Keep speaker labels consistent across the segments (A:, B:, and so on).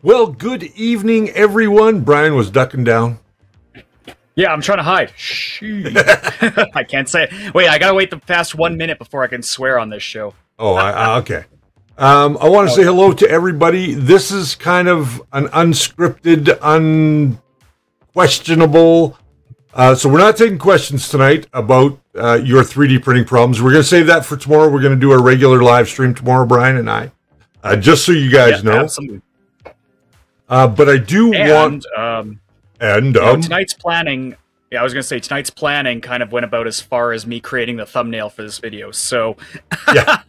A: Well, good evening, everyone. Brian was ducking down.
B: Yeah, I'm trying to hide. Shh. I can't say it. Wait, I gotta wait the past 1 minute before I can swear on this show.
A: Oh, okay. I want to say hello to everybody. This is kind of an unscripted, unquestionable. So we're not taking questions tonight about your 3D printing problems. We're going to save that for tomorrow. We're going to do our regular live stream tomorrow, Brian and I. Just so you guys know.
B: Absolutely.
A: But I do want...
B: tonight's planning... Yeah, I was going to say, tonight's planning kind of went about as far as me creating the thumbnail for this video, so...
A: yeah.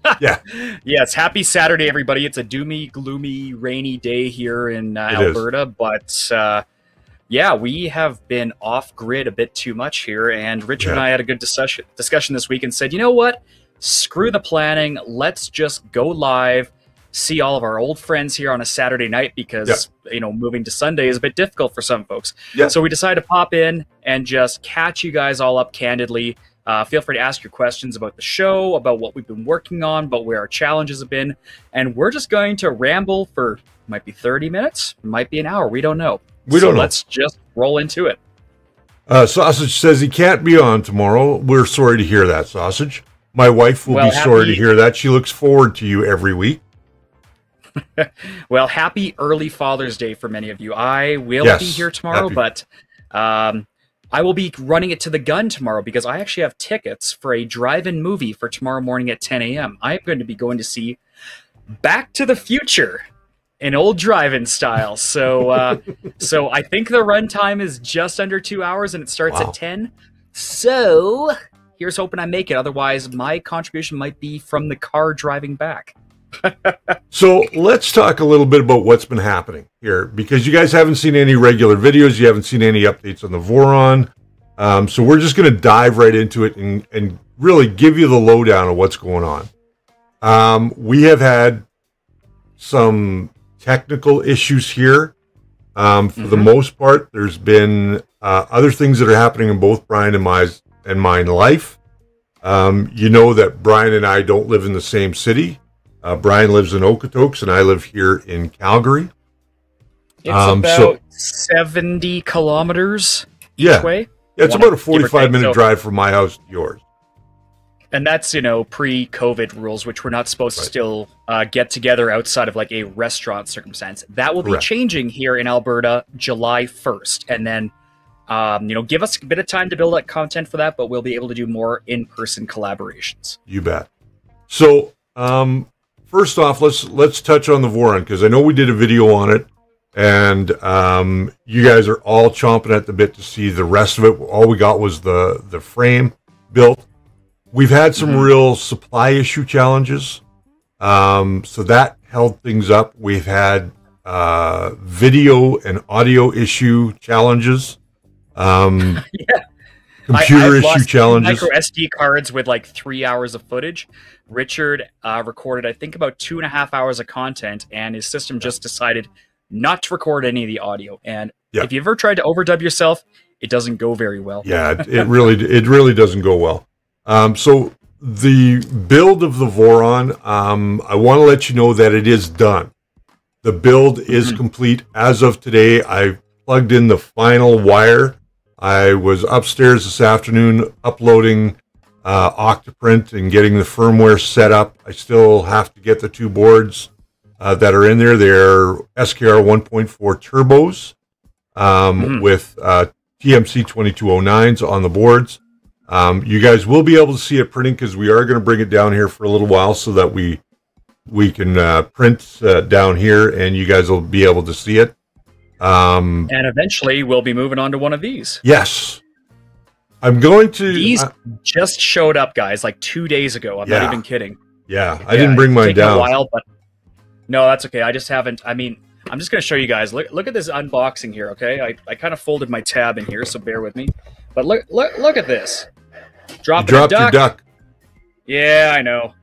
B: Yes, happy Saturday, everybody. It's a doomy, gloomy, rainy day here in Alberta, but... yeah, we have been off-grid a bit too much here, and Richard and I had a good discussion this week and said, you know what? Screw the planning. Let's just go live, see all of our old friends here on a Saturday night because, you know, moving to Sunday is a bit difficult for some folks. So we decided to pop in and just catch you guys all up candidly. Feel free to ask your questions about the show, about what we've been working on, about where our challenges have been, and we're just going to ramble for, might be 30 minutes, might be an hour, we don't know. Let's just roll into it.
A: Sausage says he can't be on tomorrow. We're sorry to hear that, Sausage. My wife will be sorry to hear that. She looks forward to you every week.
B: Well, happy early Father's Day for many of you. I will be here tomorrow, but I will be running it to the gun tomorrow because I actually have tickets for a drive-in movie for tomorrow morning at 10 a.m. I'm going to be going to see Back to the Future in old drive-in style. So so I think the runtime is just under 2 hours and it starts at 10. So here's hoping I make it. Otherwise, my contribution might be from the car driving back.
A: So let's talk a little bit about what's been happening here, because you guys haven't seen any regular videos. You haven't seen any updates on the Voron. So we're just going to dive right into it and really give you the lowdown of what's going on. We have had some technical issues here. For the most part, there's been other things that are happening in both Brian and mine life. You know that Brian and I don't live in the same city. Brian lives in Okotoks and I live here in Calgary.
B: It's about 70 kilometers each way.
A: Yeah, it's about a 45-minute drive from my house to yours.
B: And that's, you know, pre-COVID rules, which we're not supposed to still get together outside of like a restaurant circumstance. That will be changing here in Alberta July 1st. And then, you know, give us a bit of time to build up content for that, but we'll be able to do more in-person collaborations. You
A: bet. So, first off, let's touch on the Voron, because I know we did a video on it, and you guys are all chomping at the bit to see the rest of it. All we got was the frame built. We've had some real supply issue challenges, so that held things up. We've had video and audio issue challenges, computer issue challenges.
B: Micro SD cards with like 3 hours of footage. Richard recorded, I think, about 2.5 hours of content, and his system just decided not to record any of the audio. And if you've ever tried to overdub yourself, it doesn't go very well.
A: Yeah, it really doesn't go well. So the build of the Voron, I want to let you know that it is done. The build is complete as of today. I plugged in the final wire. I was upstairs this afternoon uploading Octoprint and getting the firmware set up. I still have to get the two boards that are in there. They're SKR 1.4 turbos with TMC 2209s on the boards. You guys will be able to see it printing because we are going to bring it down here for a little while so that we can print down here and you guys will be able to see it.
B: And eventually we'll be moving on to one of these.
A: Yes. I'm going to...
B: These just showed up, guys, like 2 days ago. I'm not even kidding.
A: Yeah, I didn't bring mine down.
B: A while, but no, that's okay. I just haven't... I mean, I'm just going to show you guys. Look at this unboxing here, okay? I kind of folded my tab in here, so bear with me. But look at this.
A: Dropped your duck.
B: Yeah, I know.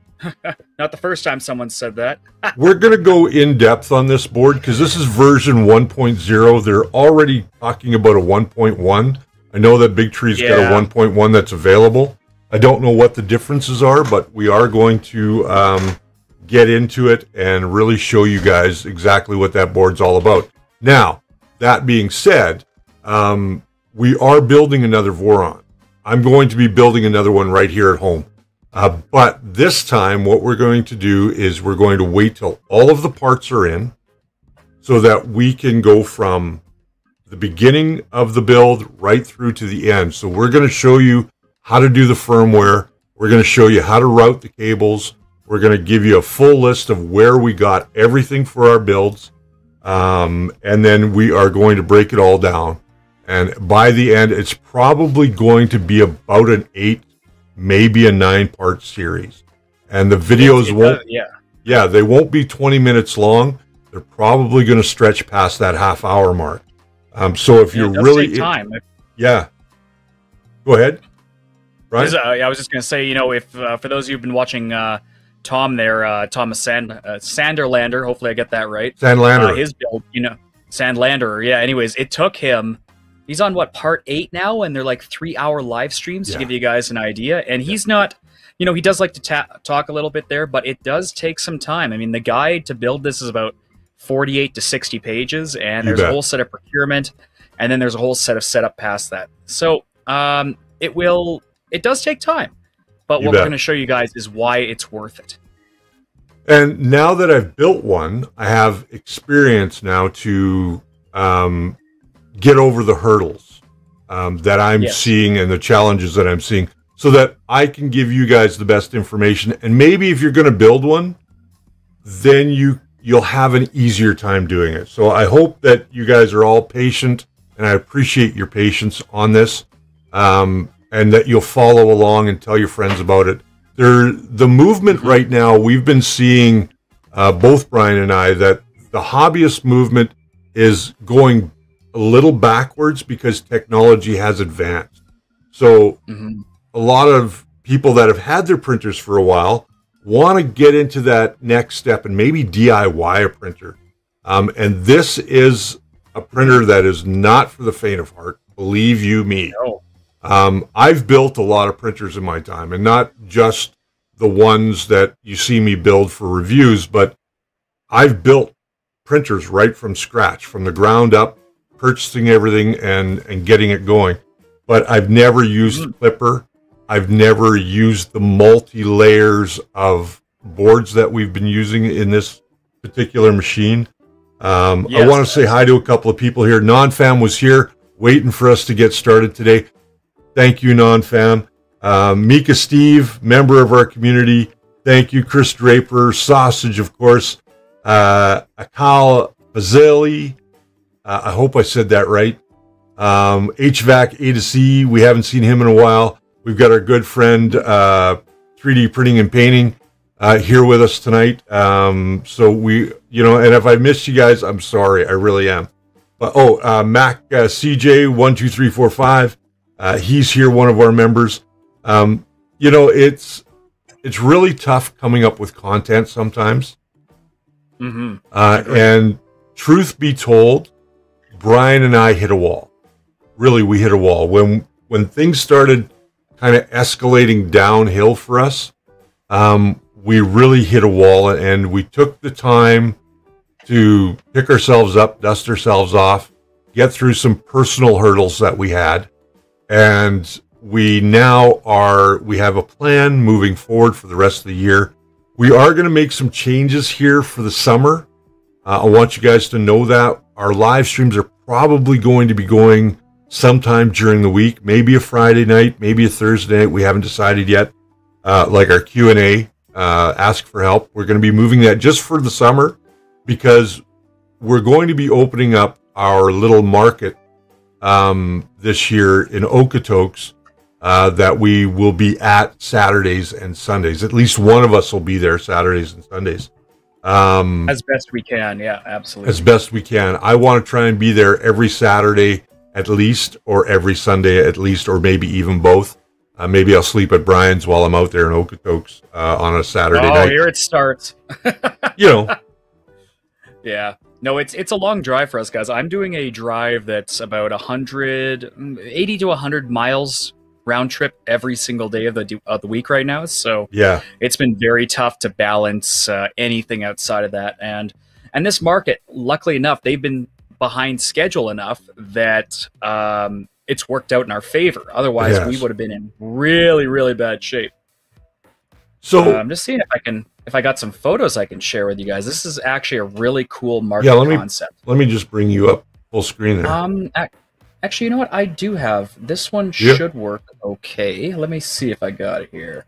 B: Not the first time someone said that.
A: We're going to go in depth on this board because this is version 1.0. They're already talking about a 1.1. I know that Big Tree's got a 1.1 that's available. I don't know what the differences are, but we are going to get into it and really show you guys exactly what that board's all about. Now, that being said, we are building another Voron. I'm going to be building another one right here at home. But this time, what we're going to do is we're going to wait till all of the parts are in so that we can go from the beginning of the build right through to the end. So we're going to show you how to do the firmware. We're going to show you how to route the cables. We're going to give you a full list of where we got everything for our builds. And then we are going to break it all down. And by the end, it's probably going to be about an 8, maybe a 9-part series. And the videos they won't be 20 minutes long. They're probably going to stretch past that half-hour mark. So if you're really...
B: Take time.
A: Yeah. Go ahead. Right?
B: I was just going to say, if for those of you who've been watching Tom there, Thomas Sanderlander, hopefully I get that right.
A: Sandlander.
B: His build, Sandlander. Yeah, anyways, it took him... He's on, part 8 now, and they're like 3-hour live streams to give you guys an idea. And he's not... he does like to talk a little bit there, but it does take some time. I mean, the guide to build this is about 48 to 60 pages, and there's a whole set of procurement, and then there's a whole set of setup past that. So it does take time, but what we're going to show you guys is why it's worth it.
A: And now that I've built one, I have experience now to get over the hurdles that I'm seeing and the challenges that I'm seeing, so that I can give you guys the best information. And maybe if you're going to build one, then you'll have an easier time doing it. So I hope that you guys are all patient, and I appreciate your patience on this, and that you'll follow along and tell your friends about it. The movement right now, we've been seeing, both Brian and I, that the hobbyist movement is going a little backwards because technology has advanced. So a lot of people that have had their printers for a while want to get into that next step and maybe DIY a printer. And this is a printer that is not for the faint of heart, believe you me. No. I've built a lot of printers in my time, and not just the ones that you see me build for reviews, but I've built printers right from scratch, from the ground up, purchasing everything and getting it going. But I've never used Clipper. I've never used the multi-layers of boards that we've been using in this particular machine. I want to say hi to a couple of people here. Non-Fam was here waiting for us to get started today. Thank you, Non-Fam. Mika Steve, member of our community. Thank you. Chris Draper, Sausage, of course. Akal Bazili. I hope I said that right. HVAC A to C. We haven't seen him in a while. We've got our good friend 3D Printing and Painting here with us tonight. So we, and if I missed you guys, I'm sorry. I really am. But Mac CJ12345. He's here, one of our members. It's really tough coming up with content sometimes. And truth be told, Brian and I hit a wall. Really, we hit a wall. When things started kind of escalating downhill for us, we really hit a wall, and we took the time to pick ourselves up, dust ourselves off, get through some personal hurdles that we had. And we have a plan moving forward for the rest of the year. We are going to make some changes here for the summer. I want you guys to know that our live streams are probably going to be going sometime during the week, maybe a Friday night, maybe a Thursday night. We haven't decided yet. Like our Q&A, ask for help. We're going to be moving that just for the summer, because we're going to be opening up our little market this year in Okotoks that we will be at Saturdays and Sundays. At least one of us will be there Saturdays and Sundays.
B: As best we can, yeah, absolutely. As
A: best we can. I want to try and be there every Saturday at least, or every Sunday at least, or maybe even both. Maybe I'll sleep at Brian's while I'm out there in Okotoks on a Saturday night.
B: Oh, here it starts. Yeah. No, it's a long drive for us, guys. I'm doing a drive that's about 80 to 100 miles round trip every single day of the week right now. So
A: yeah,
B: it's been very tough to balance anything outside of that. And this market, luckily enough, they've been behind schedule enough that it's worked out in our favor. Otherwise, we would have been in really, really bad shape. So I'm just seeing if I got some photos I can share with you guys. This is actually a really cool market concept.
A: Let me just bring you up full screen there.
B: Actually, you know what? I do have this one. Should work okay. Let me see if I got it here.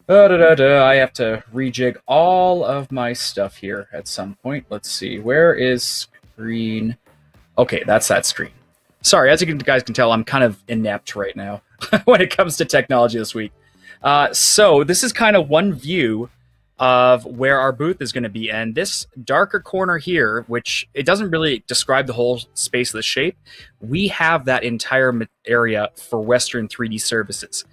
B: I have to rejig all of my stuff here at some point. Let's see. Where is screen? Okay, that's that screen. Sorry, as you guys can tell, I'm kind of inept right now when it comes to technology this week. So this is kind of one view of where our booth is going to be. And this darker corner here, which it doesn't really describe the whole space of the shape, we have that entire area for Western 3D services.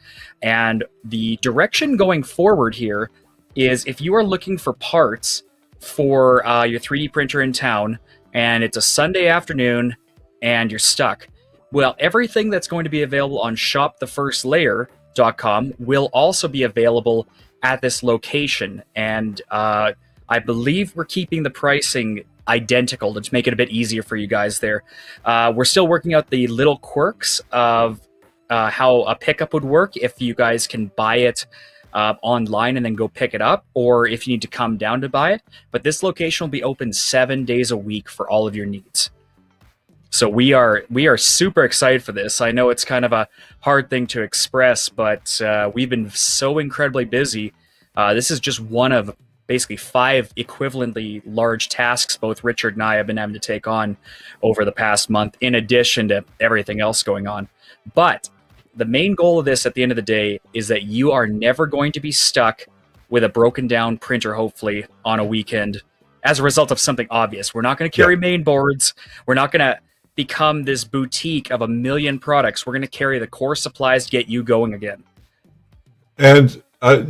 B: And the direction going forward here is if you are looking for parts for your 3D printer in town, and it's a Sunday afternoon, and you're stuck, well, everything that's going to be available on shopthefirstlayer.com will also be available at this location. And I believe we're keeping the pricing identical to make it a bit easier for you guys there. We're still working out the little quirks of how a pickup would work, if you guys can buy it online and then go pick it up, or if you need to come down to buy it. But this location will be open 7 days a week for all of your needs. So we are super excited for this. I know it's kind of a hard thing to express, but we've been so incredibly busy. This is just one of basically 5 equivalently large tasks both Richard and I have been having to take on over the past month, in addition to everything else going on. But the main goal of this at the end of the day is that you are never going to be stuck with a broken down printer, hopefully, on a weekend as a result of something obvious. We're not going to carry main boards. We're not going to become this boutique of a million products. We're going to carry the core supplies to get you going again.
A: And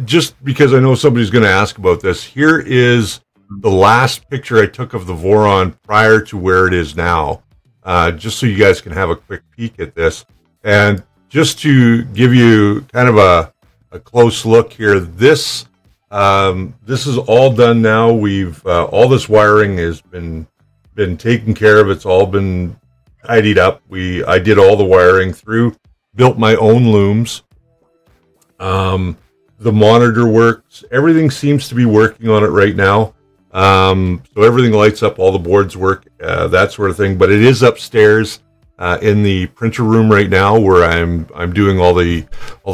A: just because I know somebody's going to ask about this, here is the last picture I took of the Voron prior to where it is now, just so you guys can have a quick peek at this. And just to give you kind of a close look here, this is all done now. We've all this wiring has been taken care of. It's all been tidied up. I did all the wiring through, built my own looms. The monitor works. Everything seems to be working on it right now. So everything lights up, all the boards work, that sort of thing. But it is upstairs in the printer room right now, where I'm doing all the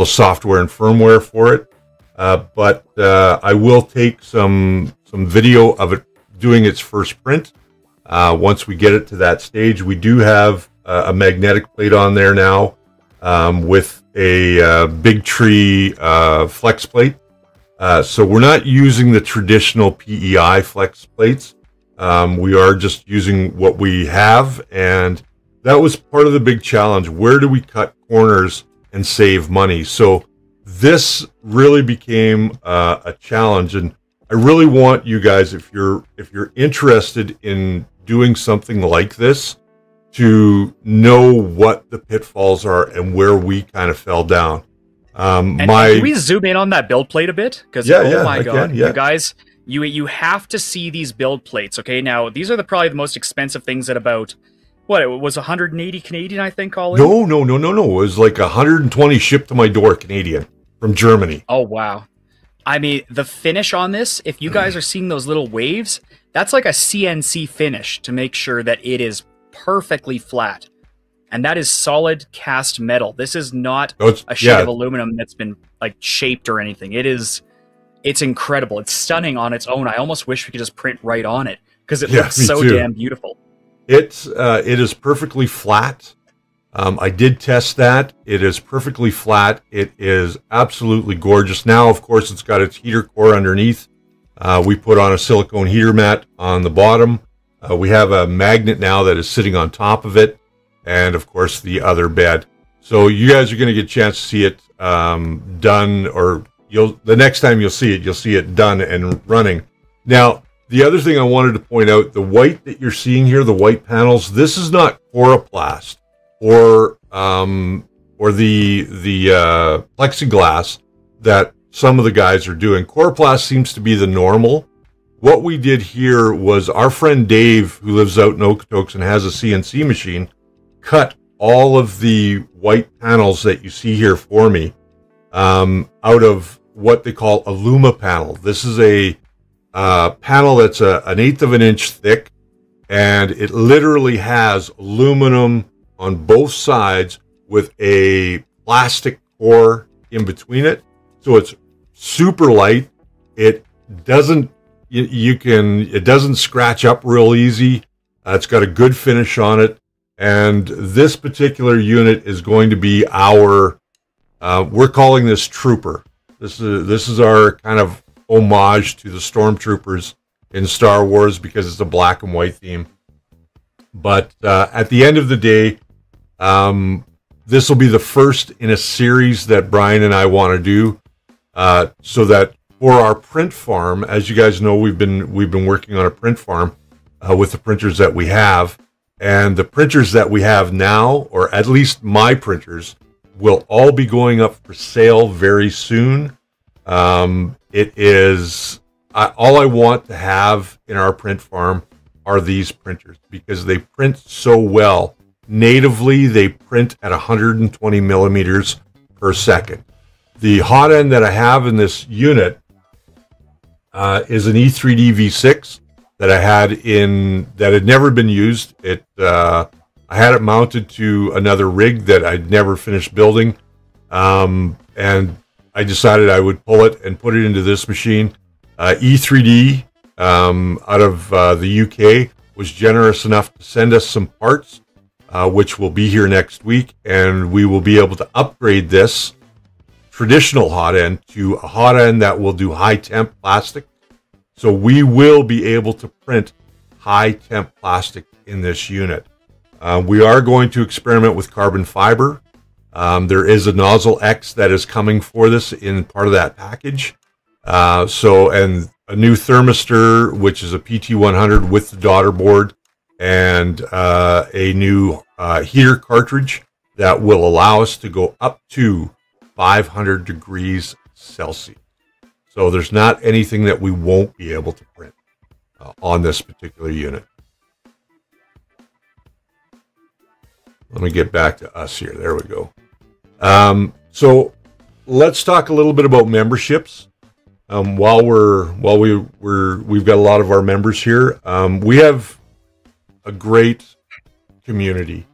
A: software and firmware for it. But I will take some video of it doing its first print. Once we get it to that stage. We do have a magnetic plate on there now, with a big tree flex plate. So we're not using the traditional PEI flex plates. We are just using what we have, and that was part of the big challenge. Where do we cut corners and save money? So this really became a challenge, and I really want you guys, if you're interested in doing something like this, to know what the pitfalls are and where we kind of fell down.
B: And can we zoom in on that build plate a bit? Because oh my god,
A: you
B: guys, you have to see these build plates. Okay, now these are probably the most expensive things at about, what, it was 180 Canadian, I think, all in?
A: No. It was like 120 shipped to my door Canadian from Germany.
B: Oh wow. I mean, the finish on this, if you guys are seeing those little waves, that's like a CNC finish to make sure that it is perfectly flat. And that is solid cast metal. This is not a sheet of aluminum that's been like shaped or anything. It's incredible. It's stunning on its own. I almost wish we could just print right on it, because it looks so damn beautiful.
A: It is perfectly flat. I did test that. It is perfectly flat. It is absolutely gorgeous. Now, of course, it's got its heater core underneath. We put on a silicone heater mat on the bottom. We have a magnet now that is sitting on top of it, and of course the other bed. So you guys are going to get a chance to see it done, or the next time you'll see it done and running. Now, the other thing I wanted to point out, the white that you're seeing here, the white panels, this is not coroplast or or the plexiglass that some of the guys are doing. Coroplast seems to be the normal. What we did here was our friend Dave, who lives out in Okotoks and has a CNC machine, cut all of the white panels that you see here for me out of what they call a Luma panel. This is a panel that's an 1/8 of an inch thick, and it literally has aluminum on both sides with a plastic core in between it. So it's super light. It doesn't it doesn't scratch up real easy. It's got a good finish on it. And this particular unit is going to be our, we're calling this Trooper. This is our kind of homage to the Stormtroopers in Star Wars because it's a black and white theme. But at the end of the day, this will be the first in a series that Brian and I want to do, so that for our print farm, as you guys know, we've been working on a print farm with the printers that we have. And the printers that we have now, or at least my printers, will all be going up for sale very soon. It is all I want to have in our print farm are these printers because they print so well. Natively, they print at 120 millimeters per second. The hot end that I have in this unit is an E3D V6 that I had that had never been used. I had it mounted to another rig that I'd never finished building, and I decided I would pull it and put it into this machine. E3D out of the UK was generous enough to send us some parts, which will be here next week, and we will be able to upgrade this traditional hot end to a hot end that will do high temp plastic. So we will be able to print high temp plastic in this unit. We are going to experiment with carbon fiber. There is a nozzle X that is coming for this in part of that package. And a new thermistor, which is a PT100 with the daughter board, and a new heater cartridge that will allow us to go up to 500 degrees Celsius. So there's not anything that we won't be able to print on this particular unit. Let me get back to us here. There we go. So let's talk a little bit about memberships. We've got a lot of our members here. We have a great community.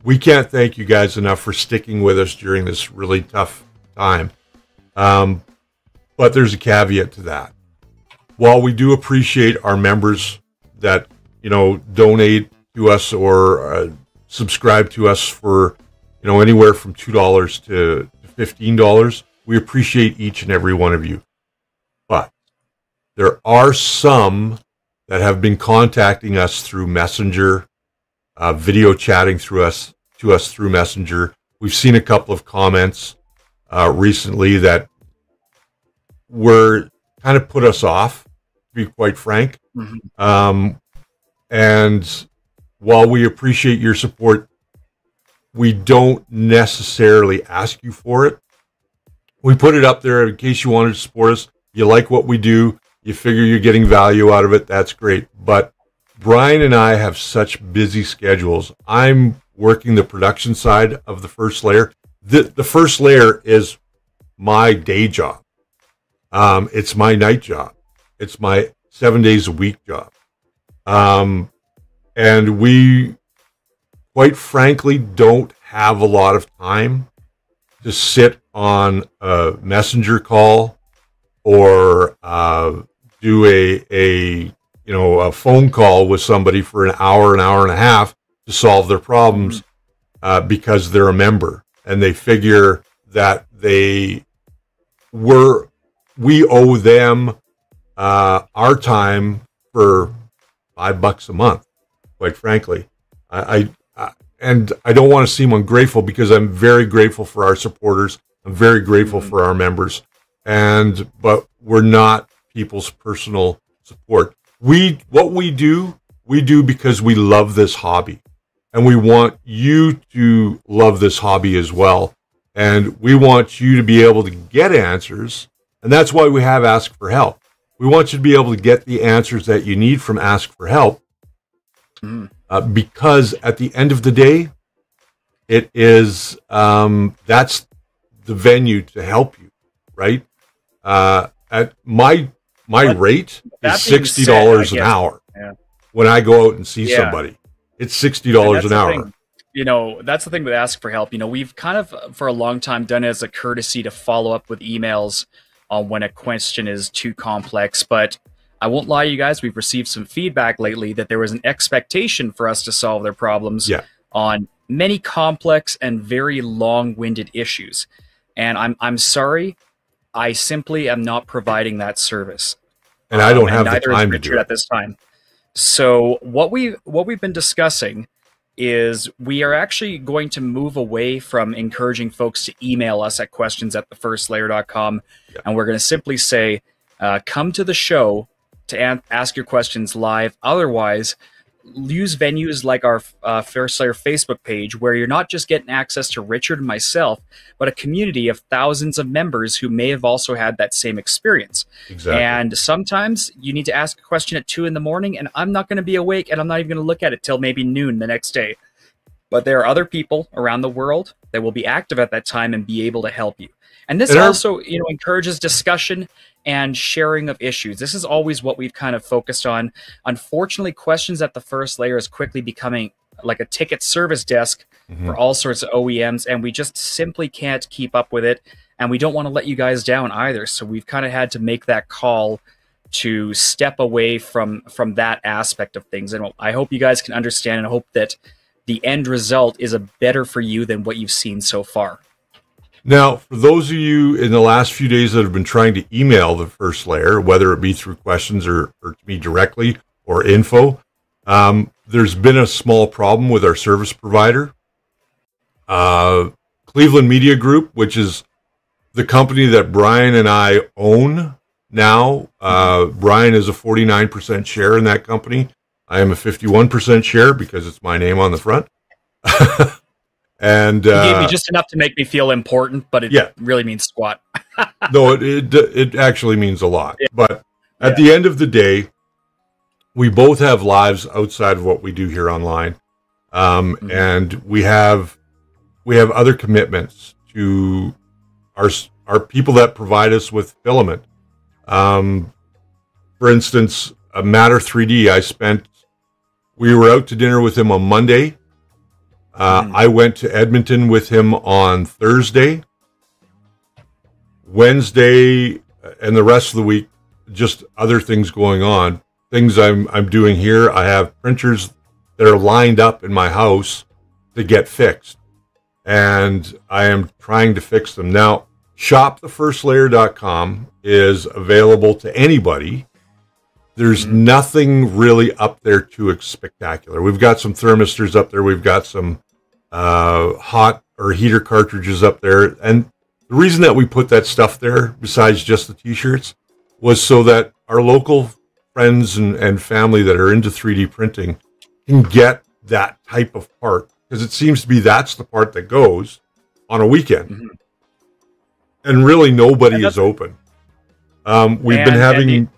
A: We can't thank you guys enough for sticking with us during this really tough time. But there's a caveat to that. While we do appreciate our members that, donate to us or subscribe to us for, anywhere from $2 to $15, we appreciate each and every one of you. But there are some that have been contacting us through Messenger, video chatting to us through Messenger. We've seen a couple of comments recently that were kind of put us off, to be quite frank. Mm-hmm. And while we appreciate your support, we don't necessarily ask you for it. We put it up there in case you wanted to support us. You like what we do. You figure you're getting value out of it. That's great. But Brian and I have such busy schedules. I'm working the production side of the first layer. The first layer is my day job. It's my night job. It's my 7 days a week job. And we, quite frankly, don't have a lot of time to sit on a messenger call or do a phone call with somebody for an hour and a half to solve their problems, because they're a member and they figure that we owe them our time for $5 a month. Quite frankly, I don't want to seem ungrateful because I'm very grateful for our supporters. I'm very grateful for our members, but we're not people's personal support. What we do because we love this hobby, and we want you to love this hobby as well. And we want you to be able to get answers. And that's why we have Ask for Help. We want you to be able to get the answers that you need from Ask for Help. Because at the end of the day, it is, that's the venue to help you, right? At my rate is $60 an hour. Yeah. When I go out and see somebody, it's $60 an hour.
B: You know, that's the thing with Ask for Help. You know, we've kind of for a long time done it as a courtesy to follow up with emails when a question is too complex. But I won't lie to you guys, we've received some feedback lately that there was an expectation for us to solve their problems on many complex and very long-winded issues. And I'm sorry, I simply am not providing that service.
A: And I don't have the time to do it
B: at this time. So what we've been discussing is we are actually going to move away from encouraging folks to email us at questions@thefirstlayer.com. And we're going to simply say, come to the show to ask your questions live. Otherwise, use venues like our First Layer Facebook page, where you're not just getting access to Richard and myself, but a community of thousands of members who may have also had that same experience.
A: Exactly.
B: And sometimes you need to ask a question at 2 in the morning, and I'm not going to be awake, and I'm not even going to look at it till maybe noon the next day. But there are other people around the world that will be active at that time and be able to help you. And this also, you know, encourages discussion and sharing of issues. This is always what we've kind of focused on. Unfortunately, Questions at the First Layer is quickly becoming like a ticket service desk for all sorts of OEMs, and we just simply can't keep up with it. And we don't want to let you guys down either. So we've kind of had to make that call to step away from that aspect of things. And I hope you guys can understand, and I hope that the end result is better for you than what you've seen so far.
A: Now, for those of you in the last few days that have been trying to email the First Layer, whether it be through questions or to me directly or info, there's been a small problem with our service provider. Cleveland Media Group, which is the company that Brian and I own now. Brian is a 49% share in that company. I am a 51% share because it's my name on the front. And
B: he gave me just enough to make me feel important, but it really means squat.
A: No, it actually means a lot. Yeah. But at the end of the day, we both have lives outside of what we do here online, and we have other commitments to our people that provide us with filament. For instance, Matter 3D. We were out to dinner with him on Monday. I went to Edmonton with him on Thursday. Wednesday and the rest of the week, just other things going on. Things I'm doing here. I have printers that are lined up in my house to get fixed, and I am trying to fix them. Now, shopthefirstlayer.com is available to anybody. There's nothing really up there too spectacular. We've got some thermistors up there. We've got some hot or heater cartridges up there. And the reason that we put that stuff there, besides just the t-shirts, was so that our local friends and family that are into 3D printing can get that type of part. Because it seems to be that's the part that goes on a weekend. And really nobody is open. We've been having...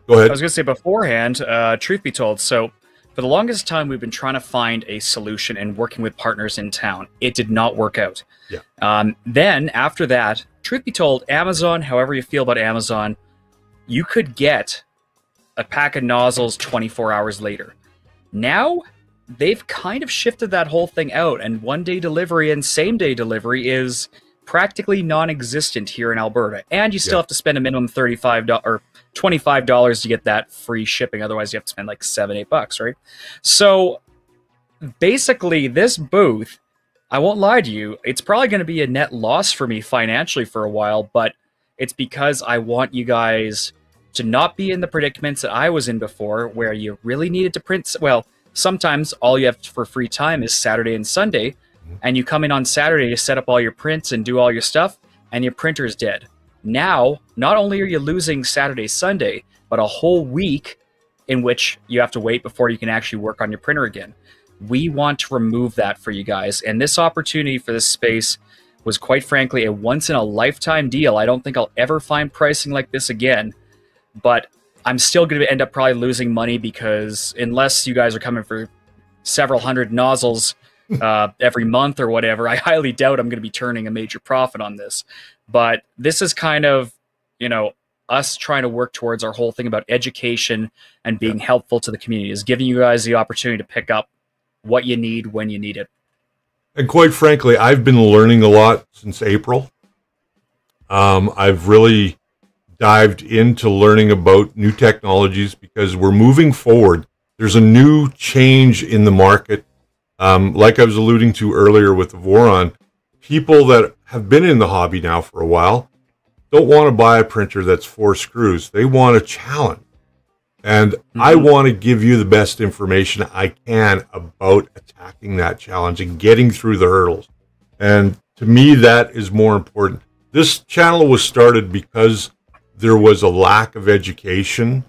A: Go ahead.
B: I was going to say beforehand, truth be told, so for the longest time, we've been trying to find a solution and working with partners in town. It did not work out.
A: Yeah.
B: Then, after that, truth be told, Amazon, however you feel about Amazon, you could get a pack of nozzles 24 hours later. Now, they've kind of shifted that whole thing out, and one-day delivery and same-day delivery is practically non-existent here in Alberta. And you still have to spend a minimum $35 or $25 to get that free shipping. Otherwise, you have to spend like $7-8, right? So basically, this booth, I won't lie to you, it's probably going to be a net loss for me financially for a while, but it's because I want you guys to not be in the predicaments that I was in before, where you really needed to print. Well, sometimes all you have for free time is Saturday and Sunday, and you come in on Saturday to set up all your prints and do all your stuff, and your printer's dead. Now, not only are you losing Saturday, Sunday, but a whole week in which you have to wait before you can actually work on your printer again. We want to remove that for you guys. And this opportunity for this space, was quite frankly a once-in-a-lifetime deal. I don't think I'll ever find pricing like this again, but I'm still going to end up probably losing money because unless you guys are coming for several hundred nozzles every month or whatever, I highly doubt I'm going to be turning a major profit on this. But this is kind of, you know, us trying to work towards our whole thing about education and being helpful to the community, is giving you guys the opportunity to pick up what you need when you need it.
A: And quite frankly, I've been learning a lot since April. I've really dived into learning about new technologies because we're moving forward. There's a new change in the market. Like I was alluding to earlier with the Voron, people that have been in the hobby now for a while don't want to buy a printer that's 4 screws. They want a challenge. And I want to give you the best information I can about attacking that challenge and getting through the hurdles. And to me, that is more important. This channel was started because there was a lack of education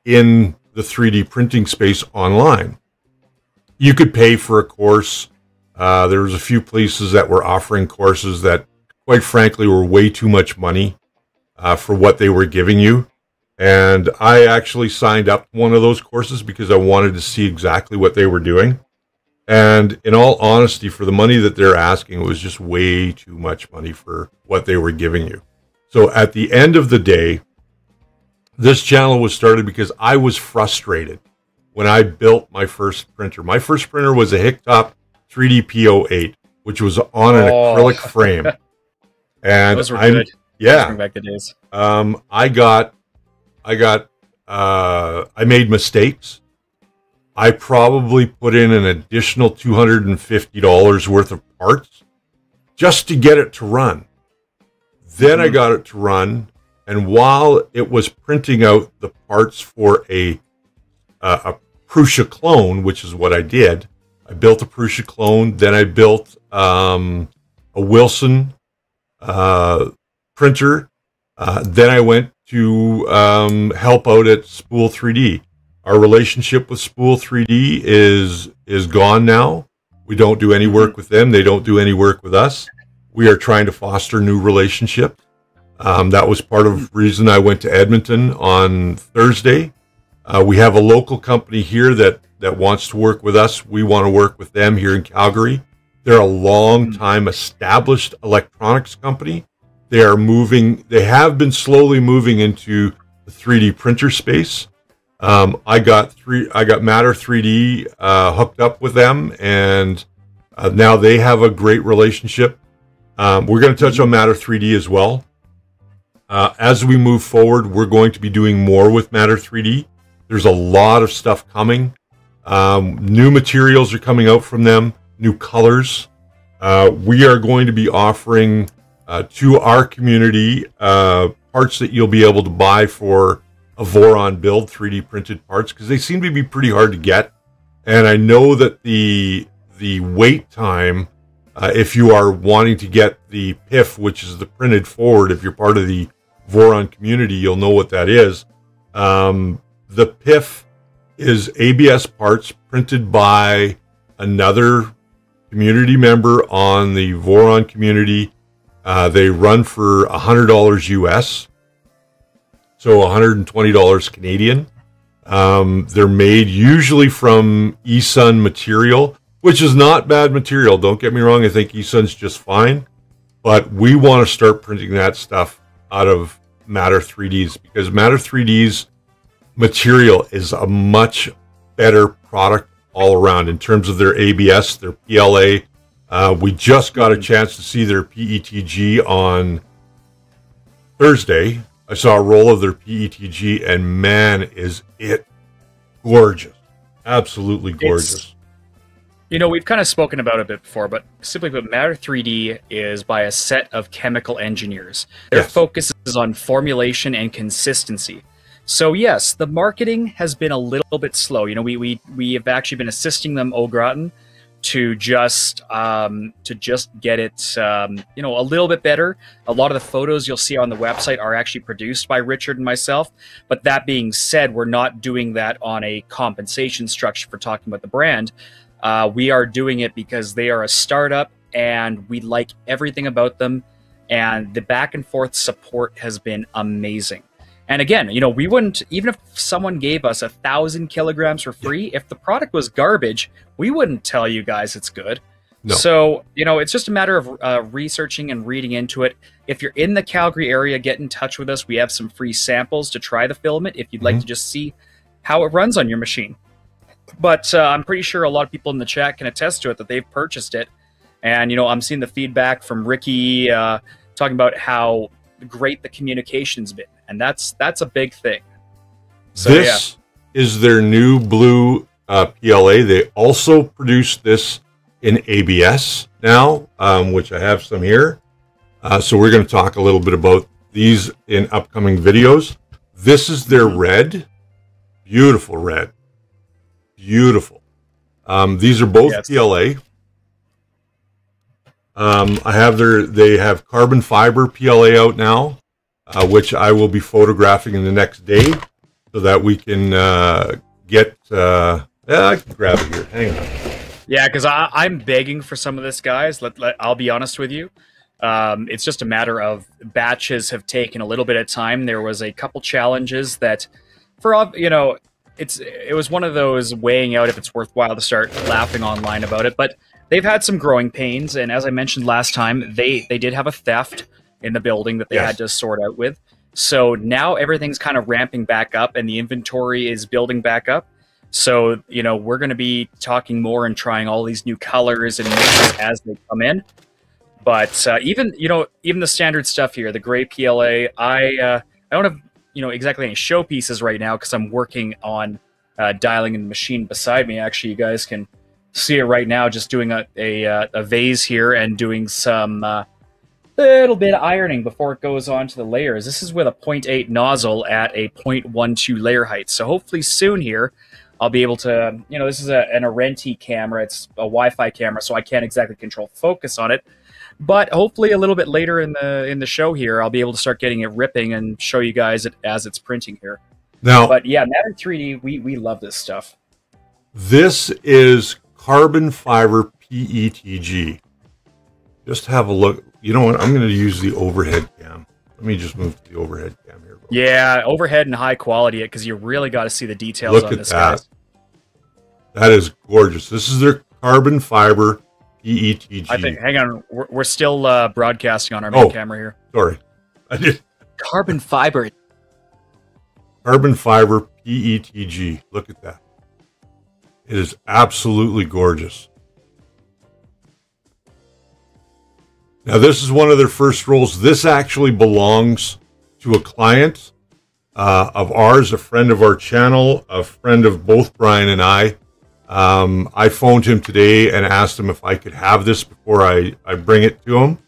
A: in the 3D printing space online. You could pay for a course. There was a few places that were offering courses that, quite frankly, were way too much money for what they were giving you. And I actually signed up to one of those courses because I wanted to see exactly what they were doing. And in all honesty, for the money that they're asking, it was just way too much money for what they were giving you. So at the end of the day, this channel was started because I was frustrated when I built my first printer. My first printer was a Hicktop 3D P08, which was on an acrylic frame. And
B: those were good.
A: Yeah.
B: Bring back the days.
A: I made mistakes. I probably put in an additional $250 worth of parts just to get it to run. Then I got it to run, and while it was printing out the parts for a Prusa clone, which is what I did, I built a Prusa clone. Then I built a Wilson printer. Then I went to help out at Spool 3D. Our relationship with Spool 3D is gone now. We don't do any work with them. They don't do any work with us. We are trying to foster new relationships. That was part of the reason I went to Edmonton on Thursday. We have a local company here that wants to work with us. We want to work with them here in Calgary. They're a long-time established electronics company. They have been slowly moving into the 3D printer space. I got Matter 3D hooked up with them, and now they have a great relationship. We're going to touch on Matter 3D as well. As we move forward, we're going to be doing more with Matter 3D. There's a lot of stuff coming. New materials are coming out from them, new colors. We are going to be offering to our community parts that you'll be able to buy for a Voron build, 3D printed parts, because they seem to be pretty hard to get. And I know that the wait time, if you are wanting to get the PIF, which is the printed forward, if you're part of the Voron community, you'll know what that is. The PIF is ABS parts printed by another community member on the Voron community. They run for $100 US, so $120 Canadian. They're made usually from eSun material, which is not bad material. Don't get me wrong. I think eSun's just fine, but we want to start printing that stuff out of Matter 3Ds because Matter 3D's material is a much better product all around in terms of their ABS, their PLA. We just got a chance to see their PETG on Thursday. I saw a roll of their PETG, and man, is it gorgeous. Absolutely gorgeous.
B: You know, we've kind of spoken about it a bit before, but simply put, Matter 3D is by a set of chemical engineers. Their focus is on formulation and consistency. So yes, the marketing has been a little bit slow. You know, we have actually been assisting them au gratin to just get it you know, a little bit better. A lot of the photos you'll see on the website are actually produced by Richard and myself. But that being said, we're not doing that on a compensation structure for talking about the brand. We are doing it because they are a startup and we like everything about them. And the back and forth support has been amazing. And again, you know, we wouldn't, even if someone gave us 1,000 kilograms for free, if the product was garbage, we wouldn't tell you guys it's good. No. So, you know, it's just a matter of researching and reading into it. If you're in the Calgary area, get in touch with us. We have some free samples to try the filament if you'd like to just see how it runs on your machine. But I'm pretty sure a lot of people in the chat can attest to it, that they've purchased it. And, you know, I'm seeing the feedback from Ricky talking about how great the communication's been. And that's a big thing. So,
A: this is their new blue PLA. They also produce this in ABS now, which I have some here. So we're going to talk a little bit about these in upcoming videos. This is their red. Beautiful red. Beautiful. These are both PLA. They have carbon fiber PLA out now, which I will be photographing in the next day so that we can get, I can grab it here. Hang on.
B: Yeah, because I'm begging for some of this, guys. I'll be honest with you. It's just a matter of batches have taken a little bit of time. There was a couple challenges that, you know, it was one of those weighing out if it's worthwhile to start laughing online about it. But they've had some growing pains, and as I mentioned last time, they did have a theft in the building that they had to sort out with. So now everything's kind of ramping back up, and the inventory is building back up. So, you know, we're going to be talking more and trying all these new colors and mixes as they come in. But even the standard stuff here, the gray PLA, I don't have, you know, exactly any showpieces right now because I'm working on dialing in the machine beside me. Actually, you guys can see it right now, just doing a vase here and doing some little bit of ironing before it goes on to the layers. This is with a 0.8 nozzle at a 0.12 layer height. So hopefully soon here, I'll be able to, you know, this is an Arenti camera. It's a Wi-Fi camera, so I can't exactly control focus on it. But hopefully a little bit later in the show here, I'll be able to start getting it ripping and show you guys it as it's printing here.
A: Now,
B: but yeah, Matter 3D, we love this stuff.
A: This is carbon fiber PETG. Just have a look. You know what? I'm going to use the overhead cam. Let me just move to the overhead cam here.
B: Yeah, overhead and high quality, because you really got to see the details on this, guys.
A: That is gorgeous. This is their carbon fiber PETG.
B: I think, hang on, we're still broadcasting on our main camera here.
A: Sorry. I did.
B: Carbon fiber.
A: Carbon fiber PETG. Look at that. It is absolutely gorgeous. Now, this is one of their first rolls. This actually belongs to a client of ours, a friend of our channel, a friend of both Brian and I. I phoned him today and asked him if I could have this before I bring it to him.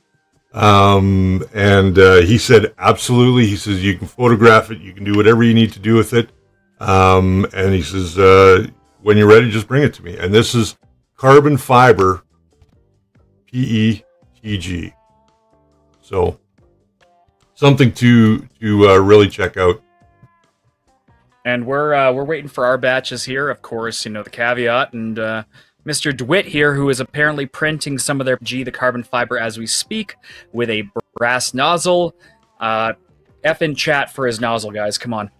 A: And he said, absolutely. He says, you can photograph it. You can do whatever you need to do with it. And he says, when you're ready, just bring it to me. And this is carbon fiber PETG. So something to really check out.
B: And we're waiting for our batches here, of course, you know, the caveat. And Mr. DeWitt here, who is apparently printing some of their the carbon fiber as we speak with a brass nozzle. F in chat for his nozzle, guys. Come on.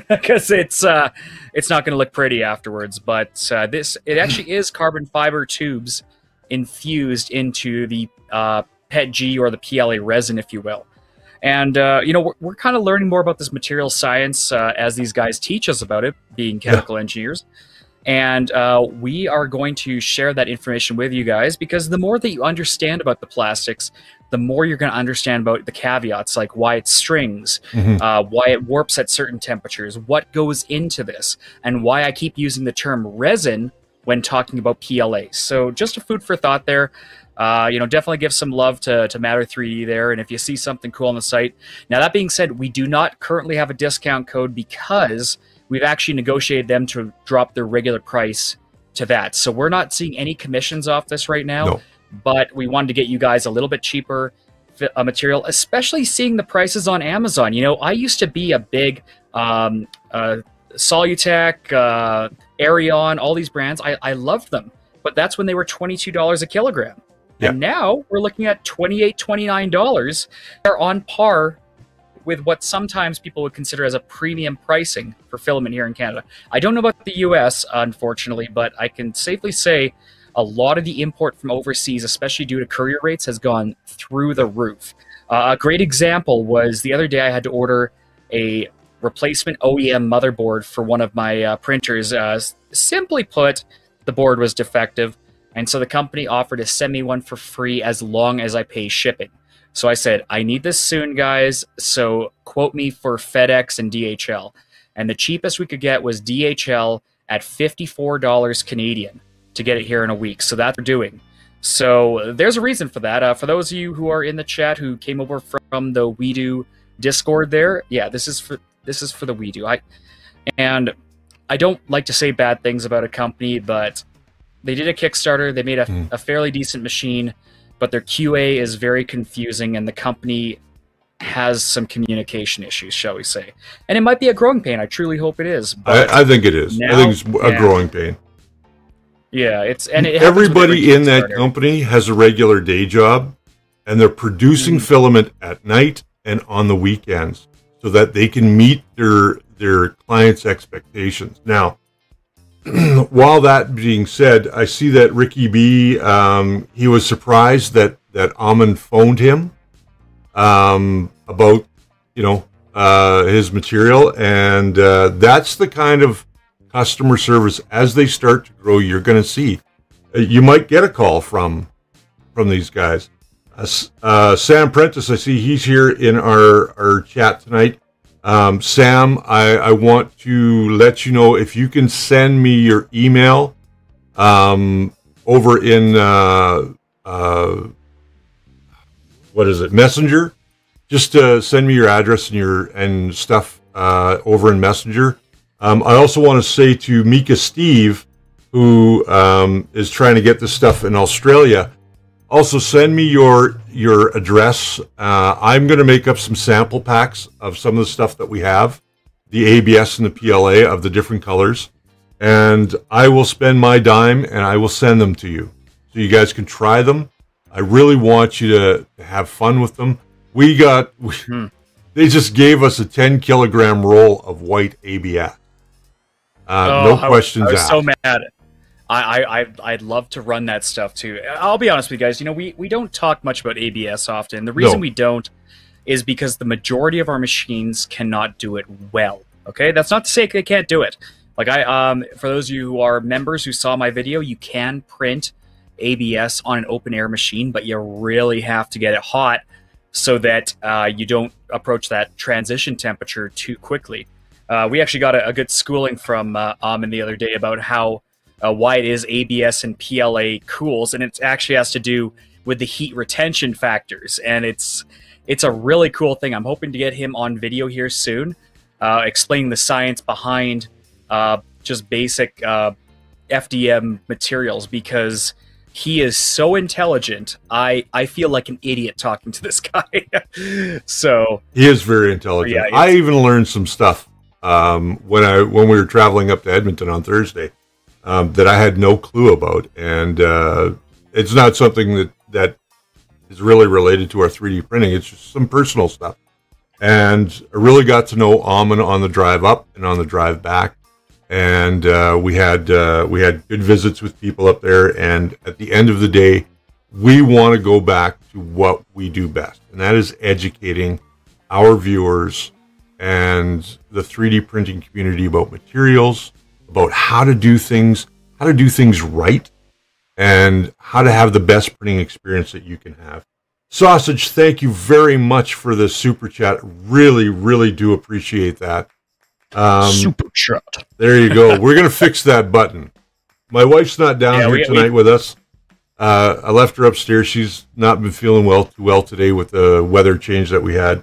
B: Because it's not going to look pretty afterwards. But it actually is carbon fiber tubes infused into the PETG or the PLA resin, if you will. And, you know, we're kind of learning more about this material science as these guys teach us about it, being chemical engineers. And we are going to share that information with you guys, because the more that you understand about the plastics, the more you're going to understand about the caveats, like why it strings, why it warps at certain temperatures, what goes into this, and why I keep using the term resin when talking about PLA. So just a food for thought there. You know, definitely give some love to Matter 3D there. And if you see something cool on the site. Now, that being said, we do not currently have a discount code because we've actually negotiated them to drop their regular price to that. So we're not seeing any commissions off this right now. No. But we wanted to get you guys a little bit cheaper material, especially seeing the prices on Amazon. You know, I used to be a big Solutech, Arion, all these brands. I loved them. But that's when they were $22 a kilogram. And now we're looking at $28, $29. They're on par with what sometimes people would consider as a premium pricing for filament here in Canada. I don't know about the US, unfortunately, but I can safely say a lot of the import from overseas, especially due to courier rates, has gone through the roof. A great example was the other day I had to order a replacement OEM motherboard for one of my printers. Simply put, the board was defective, and so the company offered to send me one for free as long as I pay shipping. So I said, I need this soon, guys, so quote me for FedEx and DHL. And the cheapest we could get was DHL at $54 Canadian to get it here in a week. So that's what we're doing. So there's a reason for that. For those of you who are in the chat who came over from the WeDo Discord there, yeah, this is for the WeDo. And I don't like to say bad things about a company, but they did a Kickstarter. They made a fairly decent machine, but their QA is very confusing, and the company has some communication issues, shall we say. And it might be a growing pain. I truly hope it is.
A: I think it is. I think it's a growing pain.
B: Yeah,
A: everybody in that company has a regular day job, and they're producing filament at night and on the weekends so that they can meet their clients' expectations. Now, while that being said, I see that Ricky B, he was surprised that Amon phoned him about, his material, and that's the kind of customer service as they start to grow you're going to see. You might get a call from these guys. Sam Prentice, I see he's here in our chat tonight. Sam, I want to let you know if you can send me your email over in Messenger. Just send me your address and stuff over in Messenger. I also want to say to Mika Steve, who is trying to get this stuff in Australia, also send me your address. I'm going to make up some sample packs of some of the stuff that we have, the ABS and the PLA of the different colors, and I will spend my dime and I will send them to you so you guys can try them. I really want you to have fun with them. They just gave us a 10-kilogram roll of white ABS. No questions asked.
B: I was so mad. I'd love to run that stuff too. I'll be honest with you guys. We don't talk much about ABS often. The reason we don't is because the majority of our machines cannot do it well. Okay, that's not to say they can't do it. Like for those of you who are members who saw my video, you can print ABS on an open air machine, but you really have to get it hot so that you don't approach that transition temperature too quickly. We actually got a good schooling from Amin the other day about how why it is ABS and PLA cools, and it actually has to do with the heat retention factors, and it's a really cool thing. I'm hoping to get him on video here soon, explaining the science behind just basic FDM materials, because he is so intelligent. I feel like an idiot talking to this guy. So
A: he is very intelligent. Yeah, I even learned some stuff when we were traveling up to Edmonton on Thursday that I had no clue about, and it's not something that is really related to our 3D printing. It's just some personal stuff, and I really got to know Amin on the drive up and on the drive back, and we had good visits with people up there. And at the end of the day, we want to go back to what we do best, and that is educating our viewers and the 3D printing community about materials, about how to do things right, and how to have the best printing experience that you can have. Sausage, thank you very much for the super chat. Really, really do appreciate that.
B: Super chat.
A: There you go. We're going to fix that button. My wife's not down here tonight with us. I left her upstairs. She's not been feeling too well today with the weather change that we had.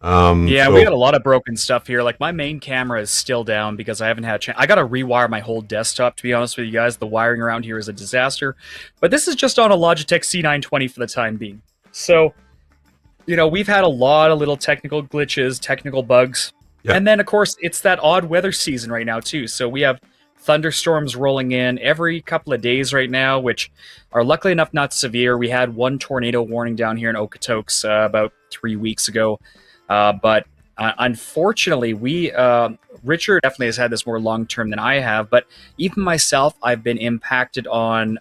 B: We got a lot of broken stuff here. Like, my main camera is still down because I haven't had a chance. I got to rewire my whole desktop, to be honest with you guys. The wiring around here is a disaster. But this is just on a Logitech C920 for the time being. So, we've had a lot of little technical glitches, technical bugs. Yeah. And then, of course, it's that odd weather season right now, too. So we have thunderstorms rolling in every couple of days right now, which are luckily enough not severe. We had one tornado warning down here in Okotoks about 3 weeks ago, but unfortunately, Richard definitely has had this more long-term than I have, but even myself, I've been impacted on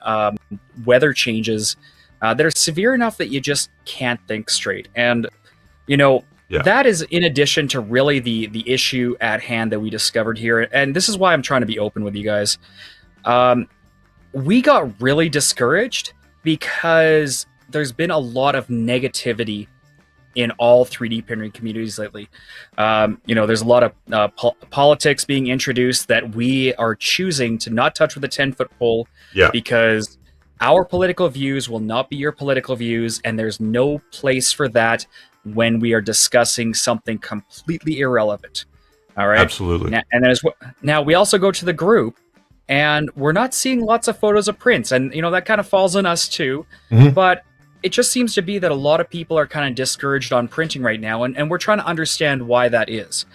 B: weather changes that are severe enough that you just can't think straight. And, you know, that is in addition to really the issue at hand that we discovered here. And this is why I'm trying to be open with you guys. We got really discouraged because there's been a lot of negativity in all 3D printing communities lately. You know, there's a lot of politics being introduced that we are choosing to not touch with a 10-foot pole because our political views will not be your political views, and there's no place for that when we are discussing something completely irrelevant. All right?
A: Absolutely.
B: Now we also go to the group, and we're not seeing lots of photos of prints, and, you know, that kind of falls on us too. But it just seems to be that a lot of people are kind of discouraged on printing right now, and we're trying to understand why that is.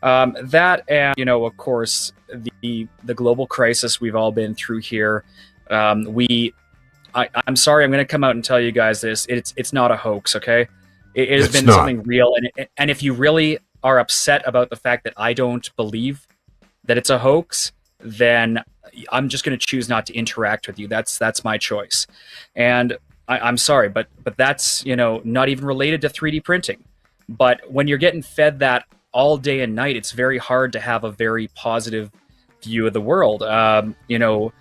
B: That and, you know, of course, the global crisis we've all been through here. I'm sorry, I'm going to come out and tell you guys this. It's not a hoax, okay? It has been something real, and if you really are upset about the fact that I don't believe that it's a hoax, then I'm just going to choose not to interact with you. That's my choice. And I'm sorry, but that's, you know, not even related to 3D printing. But when you're getting fed that all day and night, it's very hard to have a very positive view of the world. You know,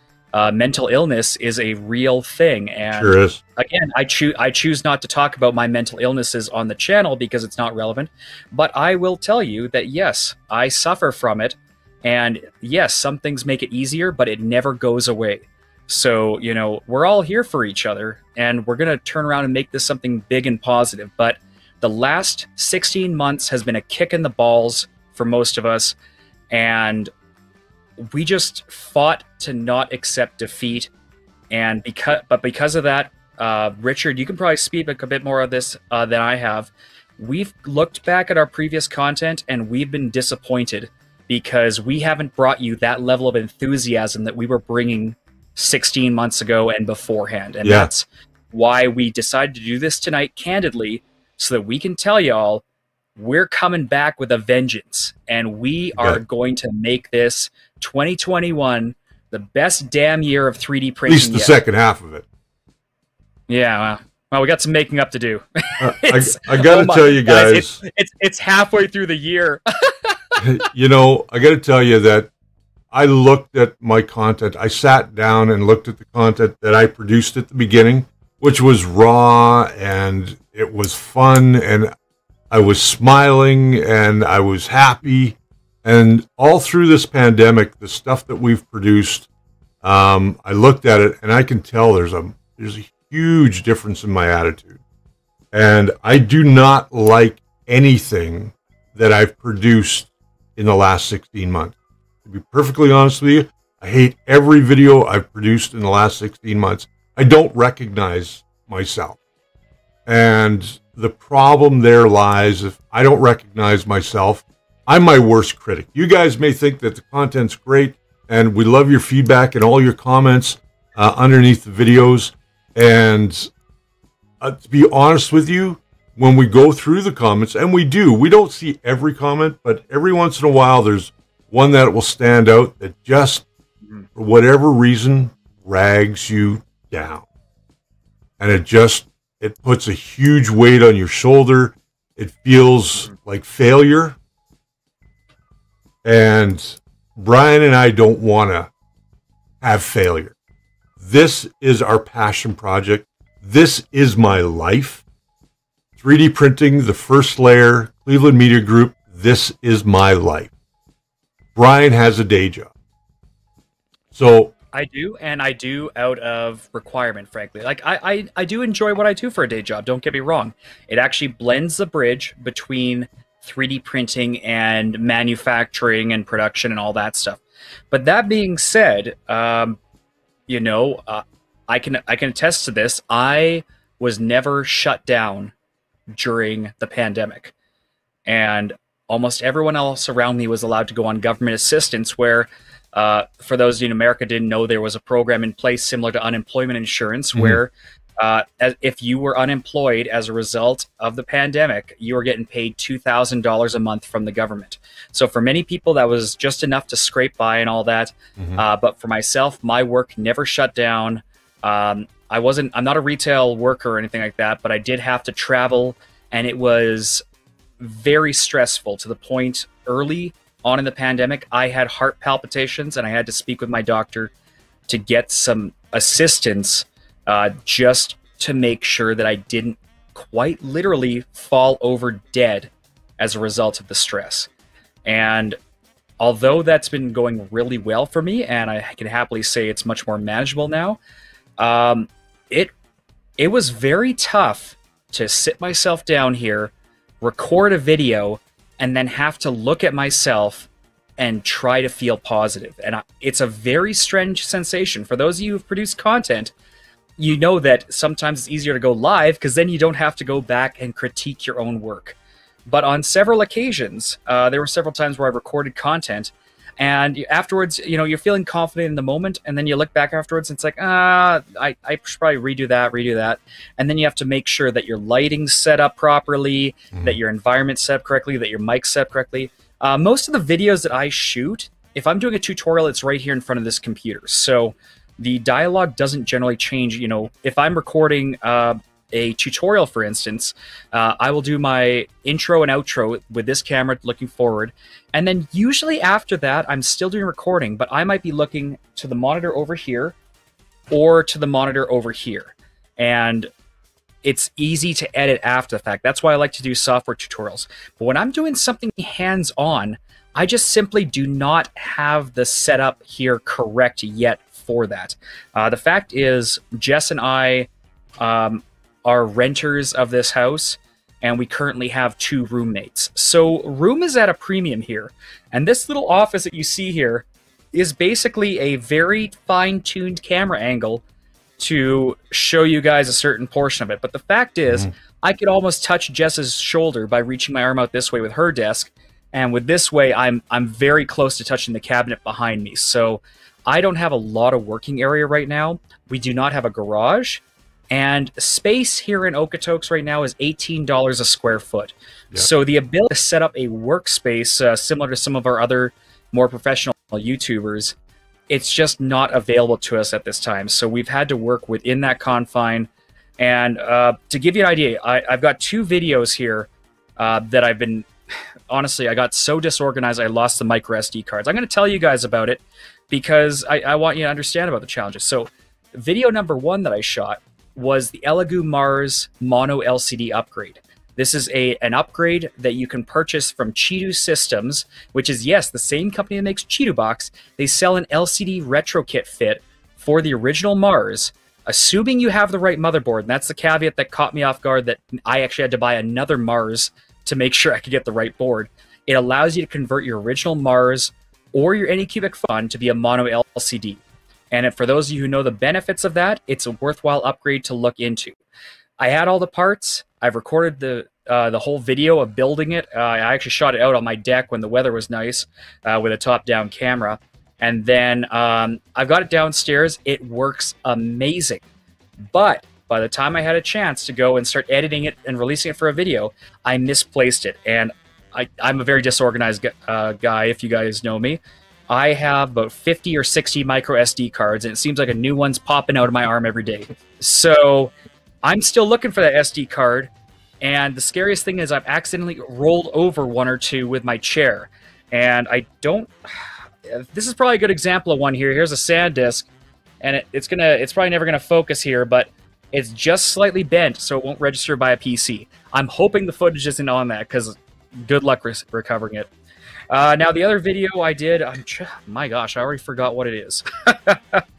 B: mental illness is a real thing, and
A: sure is.
B: Again, I choose not to talk about my mental illnesses on the channel because it's not relevant. But I will tell you that yes, I suffer from it, and yes, some things make it easier, but it never goes away. So, you know, we're all here for each other, and we're going to turn around and make this something big and positive. But the last 16 months has been a kick in the balls for most of us, and we just fought to not accept defeat. And because of that, Richard, you can probably speak a bit more of this than I have. We've looked back at our previous content, and we've been disappointed because we haven't brought you that level of enthusiasm that we were bringing 16 months ago and beforehand. And that's why we decided to do this tonight candidly, so that we can tell y'all we're coming back with a vengeance, and we are going to make this 2021 the best damn year of 3D printing.
A: At least the second half of it.
B: Yeah, well, we got some making up to do.
A: I got to tell you guys,
B: it's halfway through the year.
A: You know, I got to tell you that I looked at my content. I sat down and looked at the content that I produced at the beginning, which was raw, and it was fun, and I was smiling, and I was happy. And all through this pandemic, the stuff that we've produced, I looked at it, and I can tell there's a huge difference in my attitude. And I do not like anything that I've produced in the last 16 months. To be perfectly honest with you, I hate every video I've produced in the last 16 months. I don't recognize myself. And the problem there lies, if I don't recognize myself, I'm my worst critic. You guys may think that the content's great, and we love your feedback and all your comments underneath the videos. And to be honest with you, when we go through the comments, and we don't see every comment, but every once in a while there's one that will stand out that just, for whatever reason, drags you down. And it puts a huge weight on your shoulder. It feels like failure. And Brian and I don't want to have failure. This is our passion project. This is my life. 3D printing, the first layer, Cleveland Media Group, this is my life. Brian has a day job. So
B: I do, and I do out of requirement, frankly. Like, I do enjoy what I do for a day job, don't get me wrong. It actually blends the bridge between 3D printing and manufacturing and production and all that stuff. But that being said, you know, I can attest to this. I was never shut down during the pandemic. And almost everyone else around me was allowed to go on government assistance, where For those of you in America didn't know, there was a program in place similar to unemployment insurance where if you were unemployed as a result of the pandemic, you were getting paid $2,000 a month from the government. So for many people, that was just enough to scrape by and all that. But for myself, my work never shut down. I'm not a retail worker or anything like that, but I did have to travel, and it was very stressful to the point early on in the pandemic, I had heart palpitations and I had to speak with my doctor to get some assistance just to make sure that I didn't quite literally fall over dead as a result of the stress. And although that's been going really well for me, and I can happily say it's much more manageable now, it was very tough to sit myself down here, record a video, and then have to look at myself and try to feel positive. And it's a very strange sensation. For those of you who've produced content, you know that sometimes it's easier to go live because then you don't have to go back and critique your own work. But on several occasions, there were several times where I recorded content, and afterwards, you know, you're feeling confident in the moment, and then you look back afterwards, and it's like, I should probably redo that. And then you have to make sure that your lighting's set up properly, that your environment's set up correctly, that your mic's set up correctly. Most of the videos that I shoot, if I'm doing a tutorial, it's right here in front of this computer. So the dialogue doesn't generally change. You know, if I'm recording a tutorial, for instance, I will do my intro and outro with this camera looking forward. And then usually after that, I'm still doing recording, but I might be looking to the monitor over here or to the monitor over here. And it's easy to edit after the fact. That's why I like to do software tutorials. But when I'm doing something hands-on, I just simply do not have the setup here correct yet for that. The fact is, Jess and I are renters of this house, and we currently have 2 roommates. So room is at a premium here. And this little office that you see here is basically a very fine-tuned camera angle to show you guys a certain portion of it. But the fact is, I could almost touch Jess's shoulder by reaching my arm out this way with her desk. And with this way, I'm very close to touching the cabinet behind me. So I don't have a lot of working area right now. We do not have a garage. And space here in Okotoks right now is $18 a square foot. Yep. So the ability to set up a workspace similar to some of our other more professional YouTubers, it's just not available to us at this time. So we've had to work within that confine. And to give you an idea, I've got 2 videos here that I've been... Honestly, I got so disorganized I lost the micro SD cards. I'm going to tell you guys about it because I want you to understand about the challenges. So video number 1 that I shot was the Elegoo Mars Mono LCD upgrade. This is an upgrade that you can purchase from Cheetu Systems, which is, yes, the same company that makes Cheetu Box. They sell an LCD retro kit fit for the original Mars, assuming you have the right motherboard. And that's the caveat that caught me off guard, that I actually had to buy another Mars to make sure I could get the right board. It allows you to convert your original Mars or your Anycubic phone to be a mono LCD. And for those of you who know the benefits of that, it's a worthwhile upgrade to look into. I had all the parts. I've recorded the whole video of building it. I actually shot it out on my deck when the weather was nice with a top-down camera. And then I've got it downstairs. It works amazing. But by the time I had a chance to go and start editing it and releasing it for a video, I misplaced it. And I'm a very disorganized guy, if you guys know me. I have about 50 or 60 micro SD cards, and it seems like a new one's popping out of my arm every day. So I'm still looking for that SD card, and the scariest thing is I've accidentally rolled over 1 or 2 with my chair. And I don't... This is probably a good example of one here. Here's a SanDisk, and it's probably never going to focus here, but it's just slightly bent, so it won't register by a PC. I'm hoping the footage isn't on that, because good luck recovering it. Now, the other video I did, my gosh, I already forgot what it is.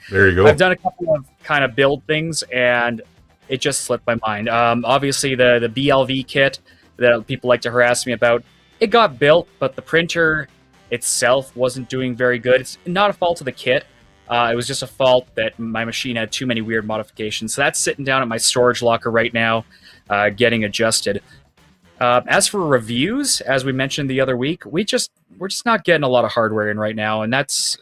A: There you go.
B: I've done a couple of kind of build things, and it just slipped my mind. Obviously, the BLV kit that people like to harass me about, it got built, but the printer itself wasn't doing very good. It's not a fault of the kit. It was just a fault that my machine had too many weird modifications. So that's sitting down at my storage locker right now, getting adjusted. As for reviews, as we mentioned the other week, we're just not getting a lot of hardware in right now, and that's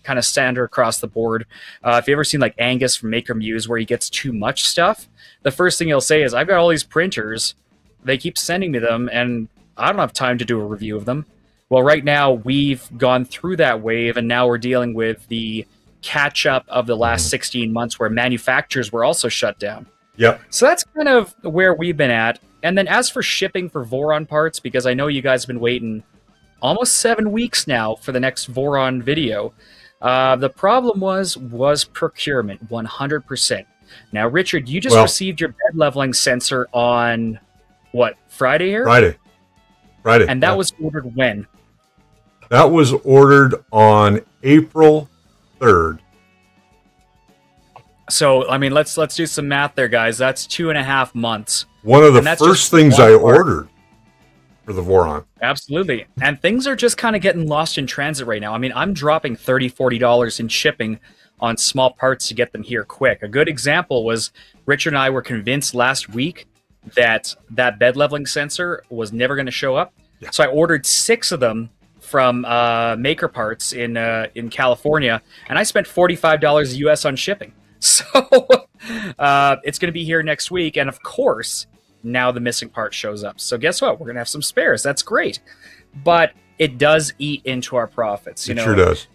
B: kind of standard across the board. If you ever seen like Angus from Maker Muse, where he gets too much stuff, the first thing he'll say is, "I've got all these printers, they keep sending me them, and I don't have time to do a review of them." Well, right now we've gone through that wave, and now we're dealing with the catch up of the last 16 months, where manufacturers were also shut down.
A: Yep.
B: So that's kind of where we've been at. And then as for shipping for Voron Parts, because I know you guys have been waiting almost 7 weeks now for the next Voron video, the problem was procurement, 100%. Now, Richard, you just received your bed leveling sensor on, what, Friday here?
A: Friday.
B: And that was ordered when?
A: That was ordered on April 3rd.
B: So, I mean, let's do some math there, guys. That's 2.5 months.
A: One of the first things I ordered for the Voron.
B: Absolutely. And things are just kind of getting lost in transit right now. I mean, I'm dropping $30, $40 in shipping on small parts to get them here quick. A good example was Richard and I were convinced last week that bed leveling sensor was never going to show up. Yeah. So I ordered 6 of them from Maker Parts in California, and I spent $45 US on shipping. So it's going to be here next week, and of course, now the missing part shows up. So guess what? We're going to have some spares. That's great. But it does eat into our profits.
A: It sure does.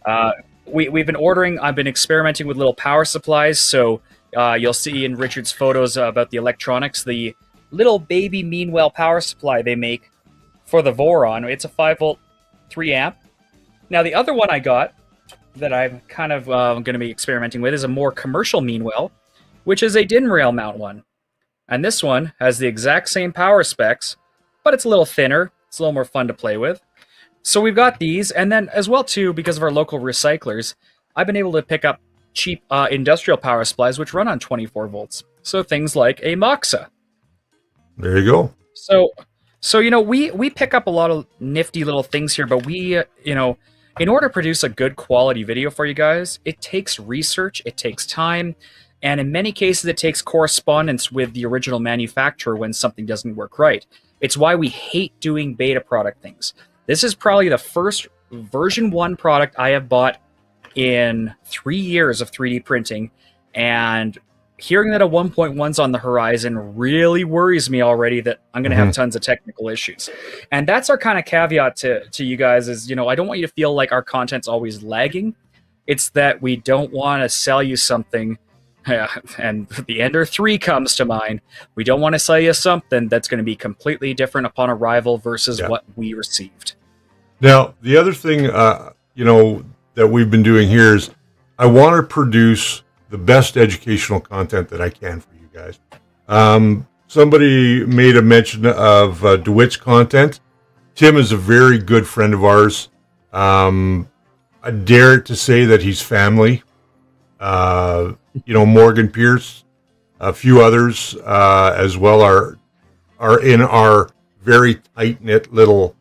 B: We've been ordering. I've been experimenting with little power supplies. So you'll see in Richard's photos about the electronics, the little baby Meanwell power supply they make for the Voron. It's a 5-volt, 3-amp. Now, the other one I got that I'm kind of going to be experimenting with is a more commercial Meanwell, which is a DIN rail mount one. And this one has the exact same power specs, but it's a little thinner. It's a little more fun to play with. So we've got these, and then as well, too, because of our local recyclers, I've been able to pick up cheap industrial power supplies which run on 24 volts. So things like a Moxa.
A: There you go.
B: So you know, we pick up a lot of nifty little things here, but we, you know, in order to produce a good quality video for you guys, it takes research, it takes time, and in many cases it takes correspondence with the original manufacturer when something doesn't work right. It's why we hate doing beta product things. This is probably the first version 1 product I have bought in 3 years of 3D printing, and hearing that a 1.1's on the horizon really worries me already that I'm going to have tons of technical issues. And that's our kind of caveat to you guys is, you know, I don't want you to feel like our content's always lagging. It's that we don't want to sell you something, and the Ender 3 comes to mind. We don't want to sell you something that's going to be completely different upon arrival versus what we received.
A: Now, the other thing, you know, that we've been doing here is I want to produce the best educational content that I can for you guys. Somebody made a mention of DeWitt's content. Tim is a very good friend of ours. I dare to say that he's family. You know, Morgan Pierce, a few others as well are in our very tight-knit little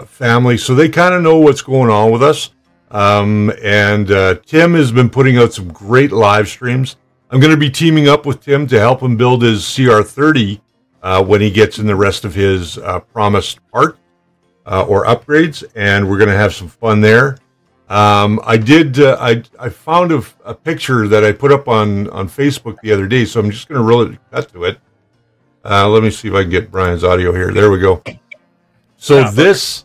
A: family. So they kind of know what's going on with us. Tim has been putting out some great live streams. I'm going to be teaming up with Tim to help him build his CR-30 when he gets in the rest of his promised part or upgrades, and we're going to have some fun there. I found a picture that I put up on Facebook the other day, so I'm just going to really cut to it. Let me see if I can get Brian's audio here. There we go. So this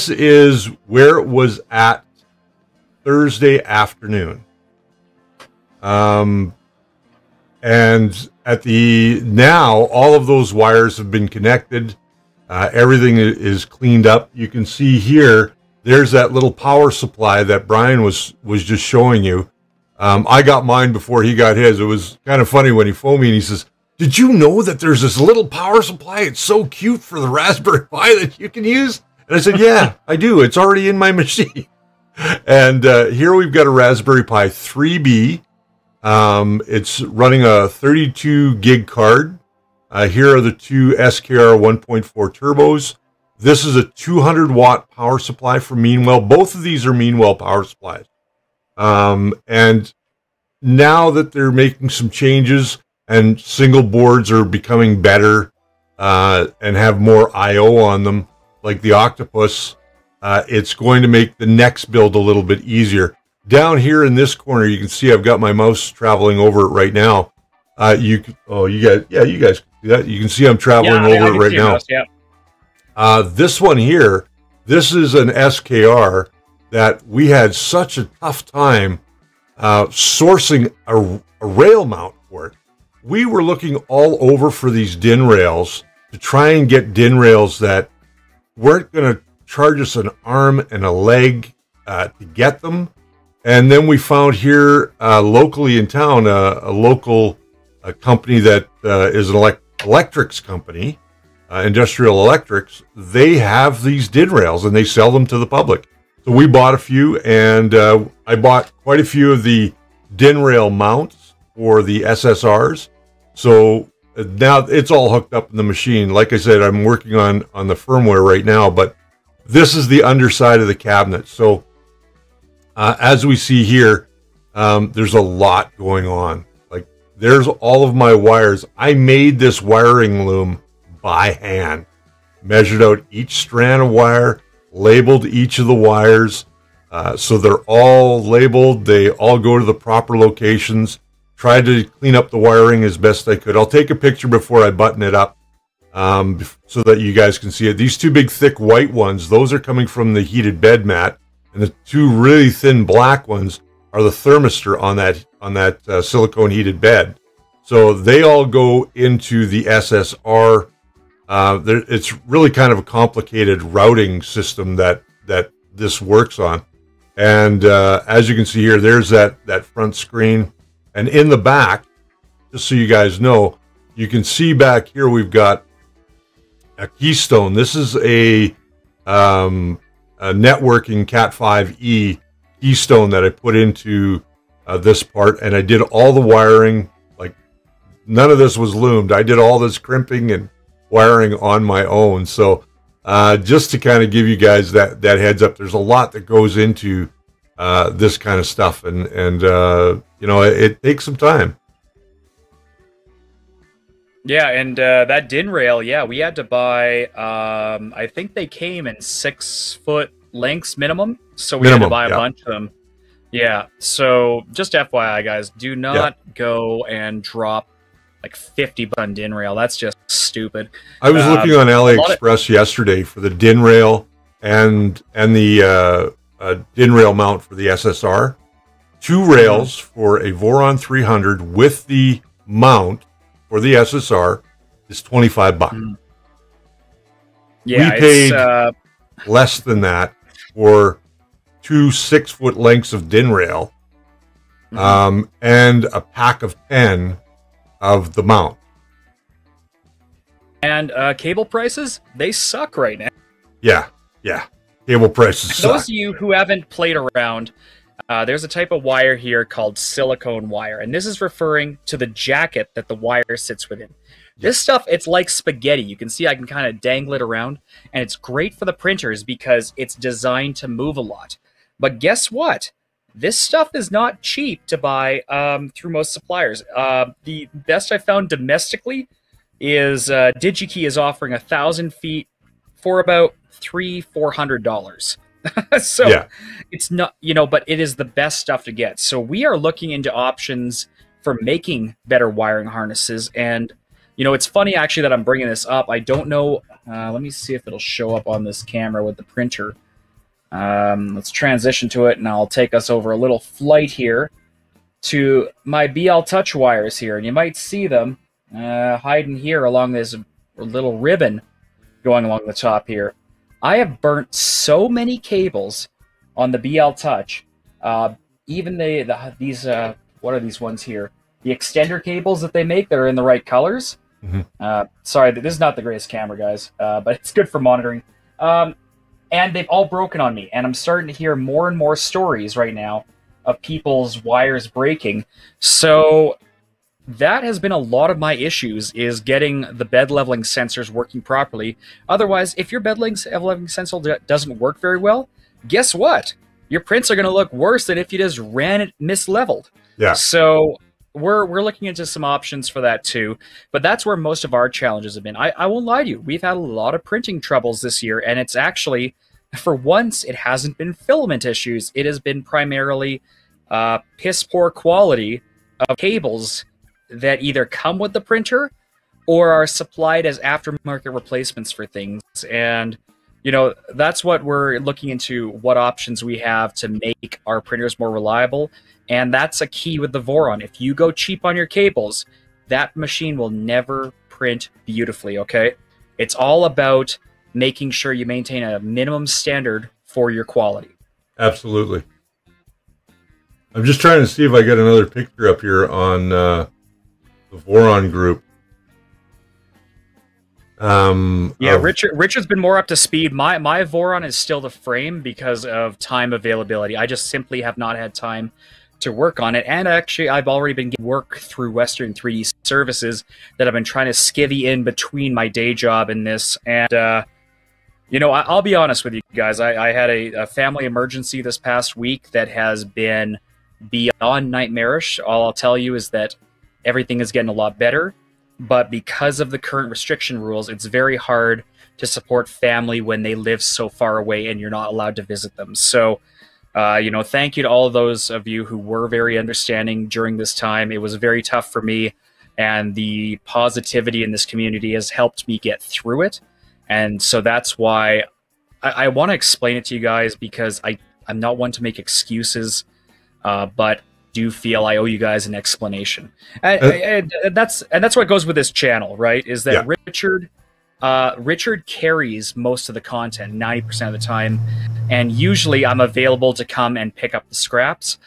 A: is where it was at Thursday afternoon. And now all of those wires have been connected. Everything is cleaned up. You can see here, there's that little power supply that Brian was just showing you. I got mine before he got his. It was kind of funny when he phoned me and he says, "Did you know that there's this little power supply? It's so cute for the Raspberry Pi that you can use." And I said, "Yeah, I do. It's already in my machine." And here we've got a Raspberry Pi 3B. It's running a 32 gig card. Here are the two SKR 1.4 turbos. This is a 200 watt power supply for Meanwell. Both of these are Meanwell power supplies. And now that they're making some changes and single boards are becoming better, and have more I/O on them, like the Octopus, it's going to make the next build a little bit easier. Down here in this corner, you can see I've got my mouse traveling over it right now. You guys can see that. You can see I'm traveling over it right now.
B: Mouse, yeah.
A: This one here, this is an SKR that we had such a tough time sourcing a rail mount for it. We were looking all over for these DIN rails to try and get DIN rails that weren't going to charge us an arm and a leg to get them. And then we found here locally in town a local company that is an electrics company, Industrial Electrics. They have these DIN rails and they sell them to the public. So we bought a few, and I bought quite a few of the DIN rail mounts for the SSRs. So now it's all hooked up in the machine. Like I said, I'm working on the firmware right now, but this is the underside of the cabinet. So as we see here, there's a lot going on. Like, there's all of my wires. I made this wiring loom by hand, measured out each strand of wire, labeled each of the wires, so they're all labeled. They all go to the proper locations. Tried to clean up the wiring as best I could. I'll take a picture before I button it up so that you guys can see it. These two big thick white ones, those are coming from the heated bed mat, and the two really thin black ones are the thermistor on that silicone heated bed. So they all go into the SSR. It's really kind of a complicated routing system that this works on. And as you can see here, there's that front screen. And in the back, just so you guys know, you can see back here we've got a keystone. This is a networking Cat5e keystone that I put into this part, and I did all the wiring. Like, none of this was loomed. I did all this crimping and wiring on my own. So just to kind of give you guys that heads up, there's a lot that goes into this kind of stuff, and you know, it takes some time.
B: Yeah, and that DIN rail, yeah, we had to buy, I think they came in 6-foot lengths minimum, so we had to buy a bunch of them. Yeah, so just FYI, guys, do not go and drop like 50 on DIN rail. That's just stupid.
A: I was looking on AliExpress yesterday for the DIN rail and the DIN rail mount for the SSR. 2 rails for a Voron 300 with the mount for the SSR is $25.
B: Yeah,
A: we paid less than that for 2 6-foot lengths of DIN rail and a pack of 10 of the mount.
B: And cable prices, they suck right now.
A: Yeah. Cable prices suck.
B: Those of you who haven't played around, there's a type of wire here called silicone wire, and this is referring to the jacket that the wire sits within. This stuff, it's like spaghetti. You can see I can kind of dangle it around, and it's great for the printers because it's designed to move a lot. But guess what? This stuff is not cheap to buy through most suppliers. The best I found domestically is DigiKey is offering 1,000 feet for about $300-400. So it's not, you know, but it is the best stuff to get. So we are looking into options for making better wiring harnesses. And, you know, it's funny actually that I'm bringing this up. I don't know. Let me see if it'll show up on this camera with the printer. Let's transition to it, and I'll take us over a little flight here to my BL Touch wires here. And you might see them hiding here along this little ribbon going along the top here. I have burnt so many cables on the BL Touch. Even these, what are these ones here? The extender cables that they make that are in the right colors. Sorry, this is not the greatest camera, guys, but it's good for monitoring. And they've all broken on me, and I'm starting to hear more and more stories right now of people's wires breaking. So that has been a lot of my issues, is getting the bed leveling sensors working properly. Otherwise, if your bed leveling sensor doesn't work very well, guess what? Your prints are going to look worse than if you just ran it misleveled.
A: Yeah.
B: So we're looking into some options for that too, but that's where most of our challenges have been. I won't lie to you, we've had a lot of printing troubles this year, and it's actually, for once, it hasn't been filament issues. It has been primarily piss poor quality of cables that either come with the printer or are supplied as aftermarket replacements for things. And you know, that's what we're looking into, what options we have to make our printers more reliable. And that's a key with the Voron. If you go cheap on your cables, that machine will never print beautifully, okay? It's all about making sure you maintain a minimum standard for your quality.
A: Absolutely. I'm just trying to see if I get another picture up here on the Voron group.
B: Yeah, Richard's been more up to speed. My Voron is still the frame because of time availability. I just simply have not had time to work on it. And actually, I've already been getting work through Western 3D Services that I've been trying to skivvy in between my day job and this. And, you know, I'll be honest with you guys. I had a family emergency this past week that has been beyond nightmarish. All I'll tell you is that everything is getting a lot better. But because of the current restriction rules, it's very hard to support family when they live so far away and you're not allowed to visit them. So, you know, thank you to all of those of you who were very understanding during this time. It was very tough for me, and the positivity in this community has helped me get through it. And so that's why I want to explain it to you guys, because I'm not one to make excuses, but do feel I owe you guys an explanation. And that's what goes with this channel, right? Is that Richard carries most of the content 90% of the time, and usually I'm available to come and pick up the scraps.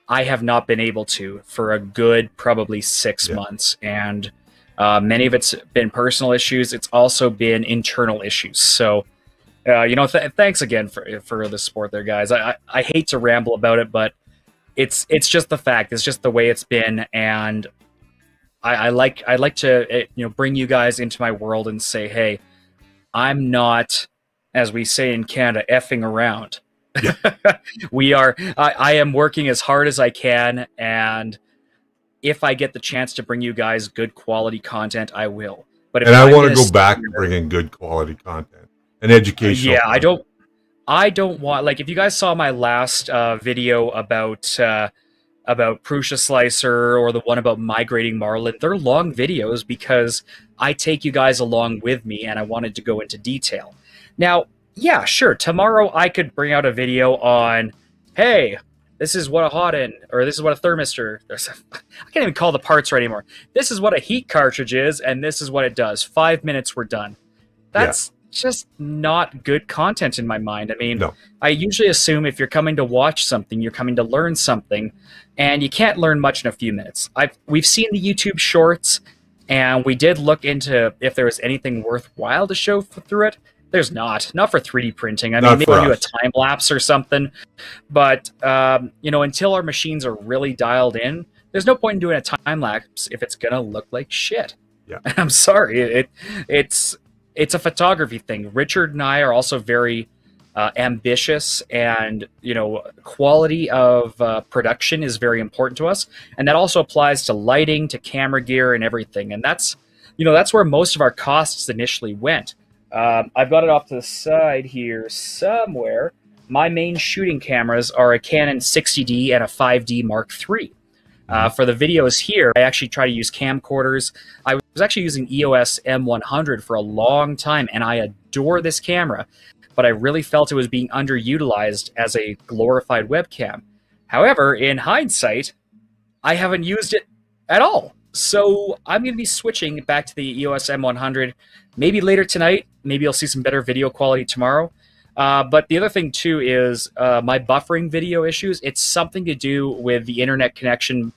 B: I have not been able to for a good probably 6 months, and many of it's been personal issues. It's also been internal issues. So you know, thanks again for the support there, guys. I hate to ramble about it, but it's just the fact. It's just the way it's been, and I like to you know, bring you guys into my world and say, hey, I'm not, as we say in Canada, effing around. Yeah. I am working as hard as I can, and if I get the chance to bring you guys good quality content, I will. But if
A: I want to go back and bring in good quality content and educational.
B: Yeah,
A: content.
B: I don't want, like, if you guys saw my last video about Prusa Slicer, or the one about migrating marlin, they're long videos because I take you guys along with me, and I wanted to go into detail. Now, yeah, sure, tomorrow I could bring out a video on, hey, this is what a hot end, or this is what a thermistor, I can't even call the parts right anymore. This is what a heat cartridge is, and this is what it does. 5 minutes, we're done. That's just not good content in my mind. I mean, I usually assume if you're coming to watch something, you're coming to learn something, and you can't learn much in a few minutes. We've seen the YouTube shorts, and we did look into if there was anything worthwhile to show through it. There's not for 3D printing. I mean, maybe we'll do a time lapse or something, but you know, until our machines are really dialed in, there's no point in doing a time lapse if it's gonna look like shit. Yeah, I'm sorry. It's a photography thing. Richard and I are also very ambitious, and you know, quality of production is very important to us, and that also applies to lighting, to camera gear, and everything. And that's, you know, that's where most of our costs initially went. I've got it off to the side here somewhere. My main shooting cameras are a Canon 60D and a 5D Mark III. For the videos here, I actually try to use camcorders. I was actually using EOS M100 for a long time, and I adore this camera, but I really felt it was being underutilized as a glorified webcam. However, in hindsight, I haven't used it at all. So I'm going to be switching back to the EOS M100, maybe later tonight. Maybe you'll see some better video quality tomorrow. But the other thing, too, is my buffering video issues. It's something to do with the internet connection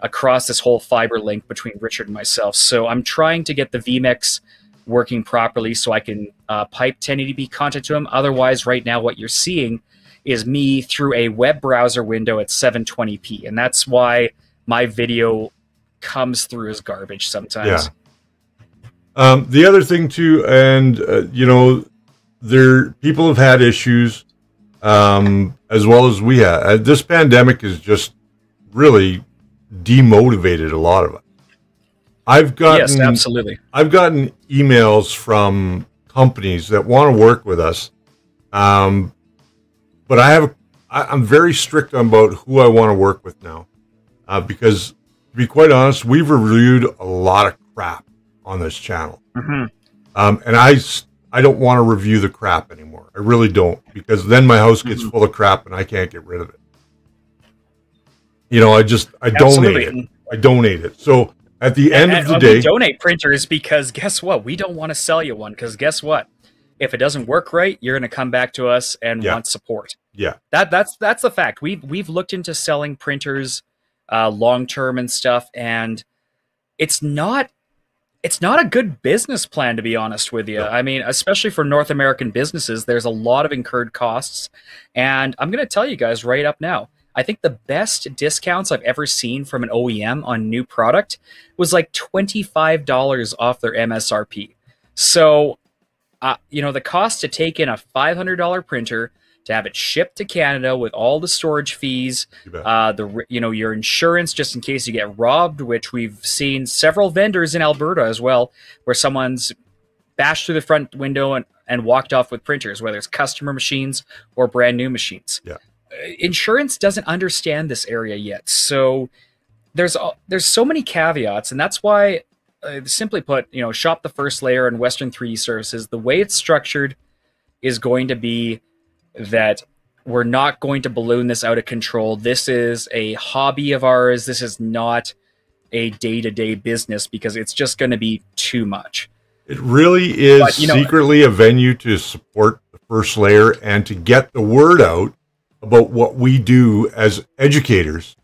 B: across this whole fiber link between Richard and myself. So I'm trying to get the vMix working properly so I can pipe 1080p content to him. Otherwise, right now, what you're seeing is me through a web browser window at 720p. And that's why my video comes through as garbage sometimes.
A: Yeah. The other thing, too, and, you know, people have had issues as well as we have. This pandemic has just really demotivated a lot of us.
B: Yes, absolutely.
A: I've gotten emails from companies that want to work with us, but I'm very strict about who I want to work with now, because to be quite honest, we've reviewed a lot of crap on this channel, and I don't want to review the crap anymore. I really don't, because then my house gets full of crap and I can't get rid of it. You know, I donate it. I donate it. So at the end of the day,
B: we donate printers because guess what? We don't want to sell you one, because guess what? If it doesn't work right, you're going to come back to us and want support.
A: Yeah,
B: that's the fact. We've looked into selling printers long term and stuff, and it's not a good business plan, to be honest with you. No. I mean, especially for North American businesses, there's a lot of incurred costs, and I'm going to tell you guys right up now, I think the best discounts I've ever seen from an OEM on new product was like $25 off their MSRP. So, you know, the cost to take in a $500 printer, to have it shipped to Canada with all the storage fees, your insurance just in case you get robbed, which we've seen several vendors in Alberta as well, where someone's bashed through the front window and walked off with printers, whether it's customer machines or brand new machines.
A: Yeah.
B: Insurance doesn't understand this area yet, so there's so many caveats, and that's why, simply put, you know, Shop the First Layer and Western 3D Services, the way it's structured is going to be that we're not going to balloon this out of control. This is a hobby of ours. This is not a day-to-day business, because it's just going to be too much.
A: It really is secretly a venue to support the First Layer and to get the word out about what we do as educators.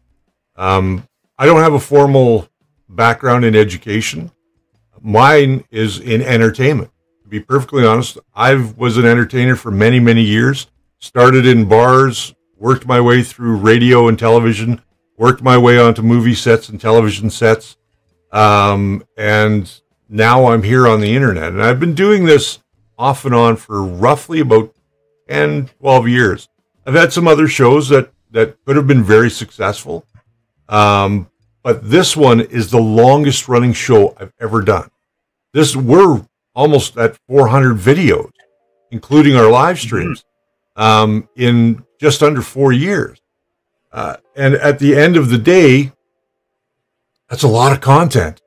A: I don't have a formal background in education. Mine is in entertainment. To be perfectly honest, I was an entertainer for many, many years. Started in bars, worked my way through radio and television, worked my way onto movie sets and television sets, and now I'm here on the internet. And I've been doing this off and on for roughly about 10, 12 years. I've had some other shows that could have been very successful, but this one is the longest running show I've ever done. We're almost at 400 videos, including our live streams, in just under 4 years. And at the end of the day, that's a lot of content.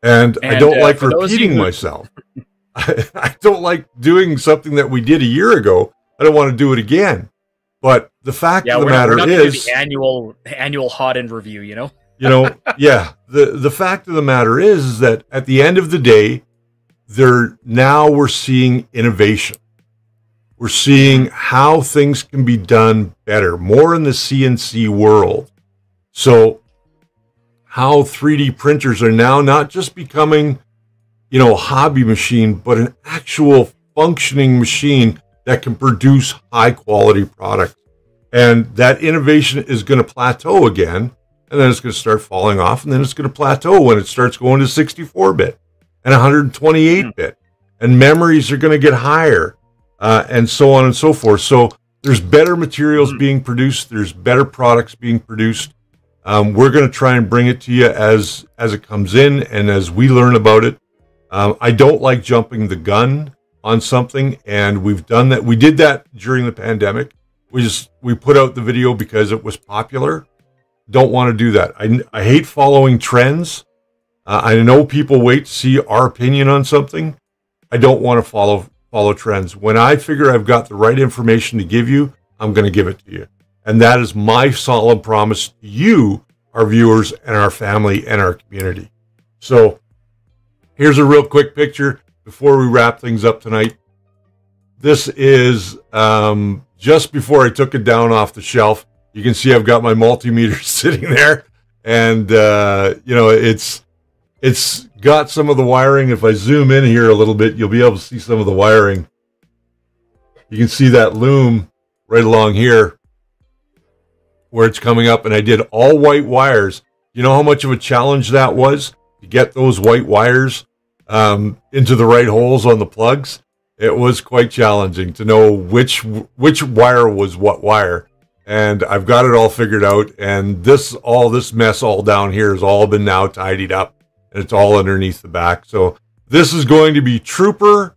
A: And I don't like repeating myself. I don't like doing something that we did a year ago. I don't want to do it again. But the fact of the matter is,
B: the annual hot end review, you know?
A: The fact of the matter is that at the end of the day, we're seeing innovation. We're seeing how things can be done better, more in the CNC world. So how 3D printers are now not just becoming, a hobby machine, but an actual functioning machine that can produce high quality products. And that innovation is going to plateau again, and then it's going to start falling off, and then it's going to plateau when it starts going to 64-bit and 128-bit, and memories are going to get higher, and so on and so forth. So there's better materials being produced, there's better products being produced. We're going to try and bring it to you as it comes in and as we learn about it. I don't like jumping the gun on something, and we've done that. We did that during the pandemic. We put out the video because it was popular. Don't want to do that. I hate following trends. I know people wait to see our opinion on something. I don't want to follow trends. When I figure I've got the right information to give you, I'm going to give it to you. And that is my solemn promise to you, our viewers, and our family, and our community. So here's a real quick picture before we wrap things up tonight. This is just before I took it down off the shelf. You can see I've got my multimeter sitting there, and it's got some of the wiring. If I zoom in here a little bit, you'll be able to see some of the wiring. You can see that loom right along here where it's coming up, and I did all white wires. You know how much of a challenge that was to get those white wires into the right holes on the plugs? It was quite challenging to know which wire was what wire. and I've got it all figured out. And this mess all down here has all been now tidied up, and it's all underneath the back. So this is going to be Trooper.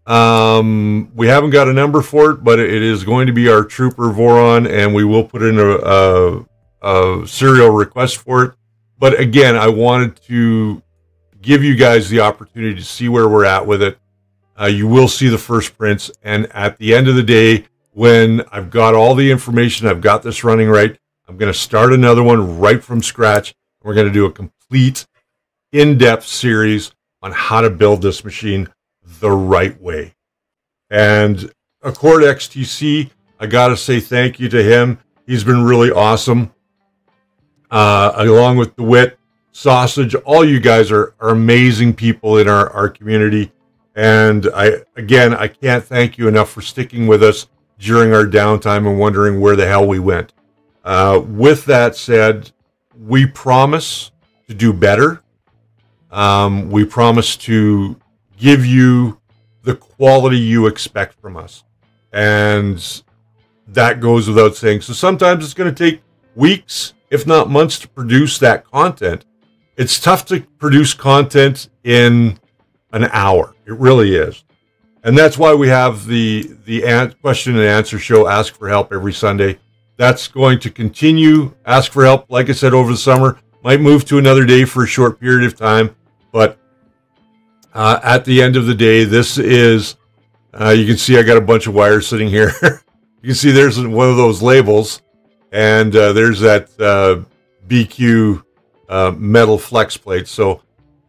A: We haven't got a number for it, but it is going to be our Trooper Voron, and we will put in a serial request for it. But again, I wanted to give you guys the opportunity to see where we're at with it. You will see the first prints, and at the end of the day, when I've got all the information, I've got this running right, I'm going to start another one right from scratch. We're going to do a complete in-depth series on how to build this machine the right way. And Accord XTC, I got to say thank you to him. He's been really awesome. Along with DeWitt, Sausage, all you guys are amazing people in our community. And I can't thank you enough for sticking with us during our downtime and wondering where the hell we went. With that said, we promise to do better. We promise to give you the quality you expect from us. And that goes without saying. So sometimes it's going to take weeks, if not months, to produce that content. It's tough to produce content in an hour. It really is. And that's why we have the question and answer show, Ask for Help, every Sunday. That's going to continue. Ask for Help, like I said, over the summer. Might move to another day for a short period of time. But at the end of the day, this is, you can see I got a bunch of wires sitting here. You can see there's one of those labels. And there's that BQ metal flex plate. So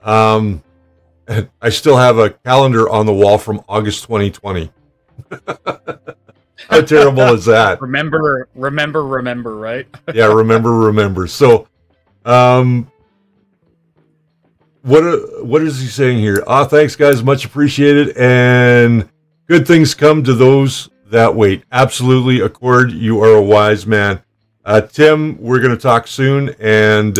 A: I still have a calendar on the wall from August 2020. How terrible is that?
B: Remember, right?
A: Yeah, remember. So, what is he saying here? Thanks, guys. Much appreciated. And good things come to those that wait. Absolutely, Accord. You are a wise man. Tim, we're going to talk soon. And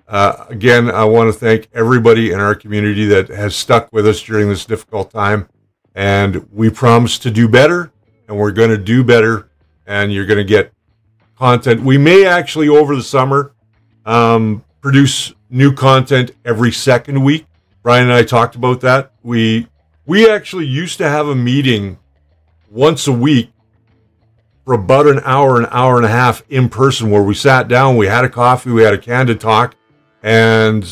A: again, I want to thank everybody in our community that has stuck with us during this difficult time. And we promise to do better. And we're going to do better. And you're going to get content. We may actually, over the summer, produce new content every second week. Brian and I talked about that. We actually used to have a meeting once a week for about an hour and a half in person, where we sat down, we had a coffee, we had a candid talk, and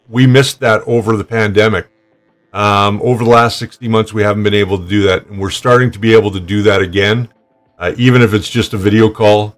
A: we missed that over the pandemic. Over the last 60 months, we haven't been able to do that, and we're starting to be able to do that again. Even if it's just a video call,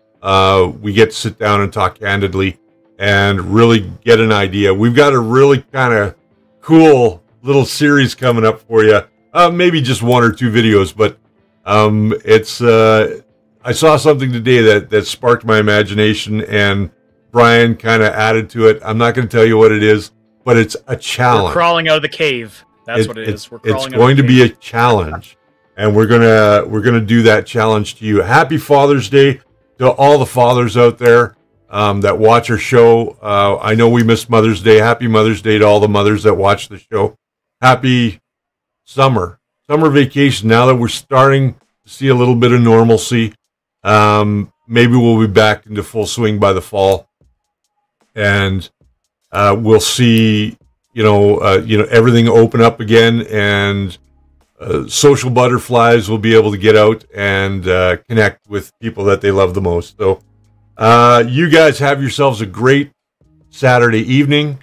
A: we get to sit down and talk candidly and really get an idea. We've got a really kind of cool little series coming up for you. Maybe just one or two videos, but I saw something today that sparked my imagination, and Brian kind of added to it. I'm not going to tell you what it is, but it's a challenge.
B: We're crawling out of the cave. That's what it is. We're crawling.
A: It's going to be a challenge, and we're gonna do that challenge to you. Happy Father's Day to all the fathers out there that watch our show. I know we missed Mother's Day. Happy Mother's Day to all the mothers that watch the show. Happy summer vacation. Now that we're starting to see a little bit of normalcy, maybe we'll be back into full swing by the fall, and we'll see everything open up again, and social butterflies will be able to get out and connect with people that they love the most. So you guys have yourselves a great Saturday evening,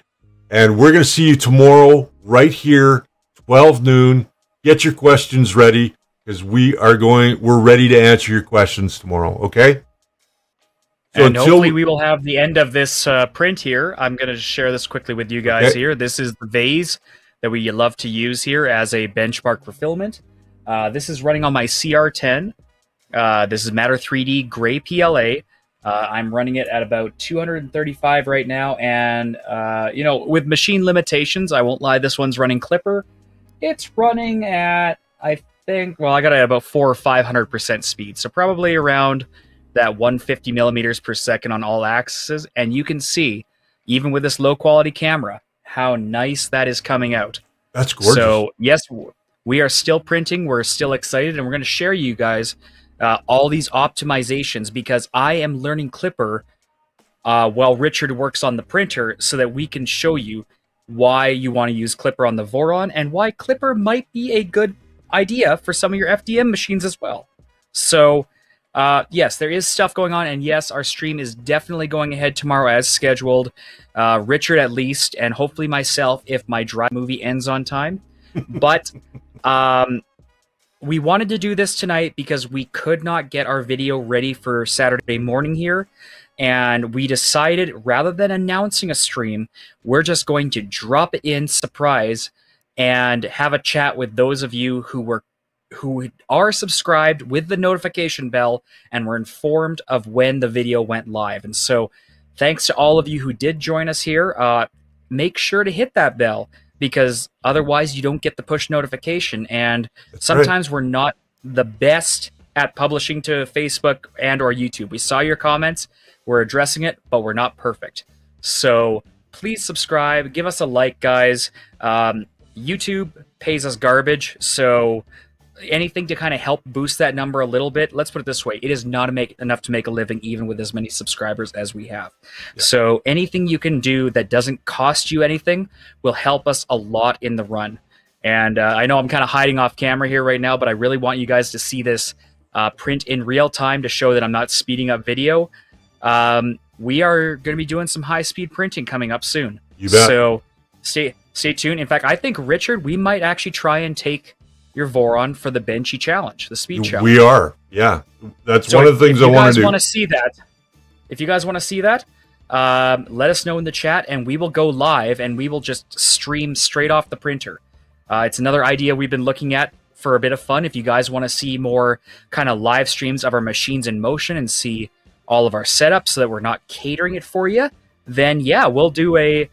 A: and we're going to see you tomorrow right here, 12 noon. Get your questions ready, because we're ready to answer your questions tomorrow. Okay.
B: So and hopefully we will have the end of this print here. I'm going to share this quickly with you guys here. This is the vase that we love to use here as a benchmark for filament. This is running on my CR-10. This is Matter 3D Gray PLA. I'm running it at about 235 right now. And, with machine limitations, I won't lie, this one's running Clipper. It's running at, I got it at about 400 or 500% speed. So probably around that 150 millimeters per second on all axes. And you can see, even with this low quality camera, how nice that is coming out.
A: That's gorgeous.
B: So yes, we are still printing. We're still excited, and we're going to share you guys all these optimizations, because I am learning Clipper while Richard works on the printer, so that we can show you why you want to use Clipper on the Voron and why Clipper might be a good idea for some of your FDM machines as well. So, yes, there is stuff going on, and yes, our stream is definitely going ahead tomorrow as scheduled. Richard at least, and hopefully myself if my Drive movie ends on time. But we wanted to do this tonight because we could not get our video ready for Saturday morning here. And we decided, rather than announcing a stream, we're just going to drop it in surprise and have a chat with those of you who are subscribed with the notification bell and were informed of when the video went live. And so thanks to all of you who did join us here. Make sure to hit that bell, because otherwise you don't get the push notification. And sometimes we're not the best at publishing to Facebook and or YouTube. We saw your comments. We're addressing it, but we're not perfect. So please subscribe. Give us a like, guys. YouTube pays us garbage, so anything to kind of help boost that number a little bit. Let's put it this way. It is not enough to make a living even with as many subscribers as we have. Yeah. So anything you can do that doesn't cost you anything will help us a lot in the run. And I know I'm kind of hiding off camera here right now, but I really want you guys to see this print in real time to show that I'm not speeding up video. We are going to be doing some high-speed printing coming up soon.
A: You bet.
B: So stay tuned. In fact, I think, Richard, we might actually try and take your Voron for the Benchy Challenge, the speed challenge.
A: We are, yeah. That's one of the things I want to do.
B: If you guys want to see that, let us know in the chat, and we will go live, and we will just stream straight off the printer. It's another idea we've been looking at for a bit of fun. If you guys want to see more kind of live streams of our machines in motion and see all of our setups so that we're not catering it for you, then yeah, we'll do a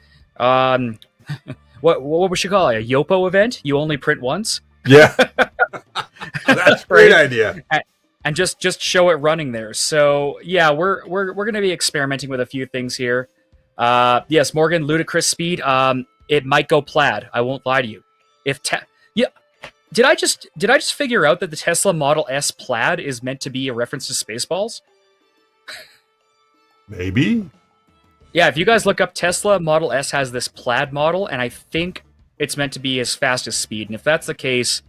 B: what we should call it, a Yopo event. You only print once.
A: Yeah, that's a great idea.
B: And just show it running there. So yeah, we're going to be experimenting with a few things here. Yes, Morgan, ludicrous speed. It might go plaid. I won't lie to you. Did I just figure out that the Tesla Model S plaid is meant to be a reference to Spaceballs?
A: Maybe.
B: Yeah, if you guys look up, Tesla Model S has this plaid model, and I think it's meant to be as fast as speed. And if that's the case,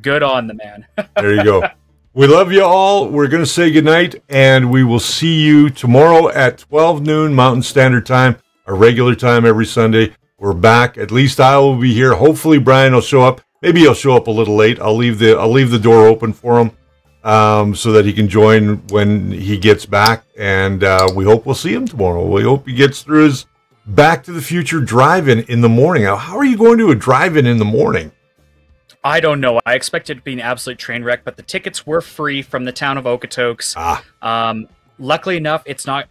B: good on the man.
A: There you go. We love you all. We're going to say goodnight, and we will see you tomorrow at 12 noon Mountain Standard Time, our regular time every Sunday. We're back. At least I will be here. Hopefully Brian will show up. Maybe he'll show up a little late. I'll leave the door open for him so that he can join when he gets back. And we hope we'll see him tomorrow. We hope he gets through his Back to the Future drive-in in the morning. How are you going to a drive-in in the morning?
B: I don't know. I expected it to be an absolute train wreck, but the tickets were free from the town of Okotoks. Luckily enough, it's not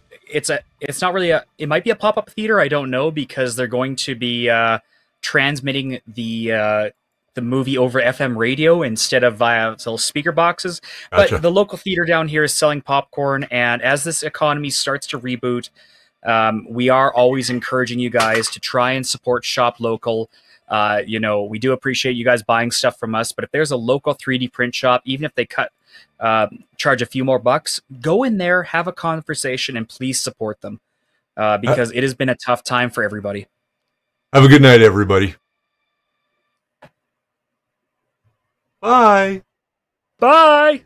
B: really it might be a pop-up theater. I don't know, because they're going to be transmitting the movie over FM radio instead of via little speaker boxes. Gotcha. But the local theater down here is selling popcorn, and as this economy starts to reboot, we are always encouraging you guys to try and support shop local. We do appreciate you guys buying stuff from us, but if there's a local 3D print shop, even if they charge a few more bucks, go in there, have a conversation, and please support them, because it has been a tough time for everybody.
A: Have a good night, everybody. Bye.
B: Bye.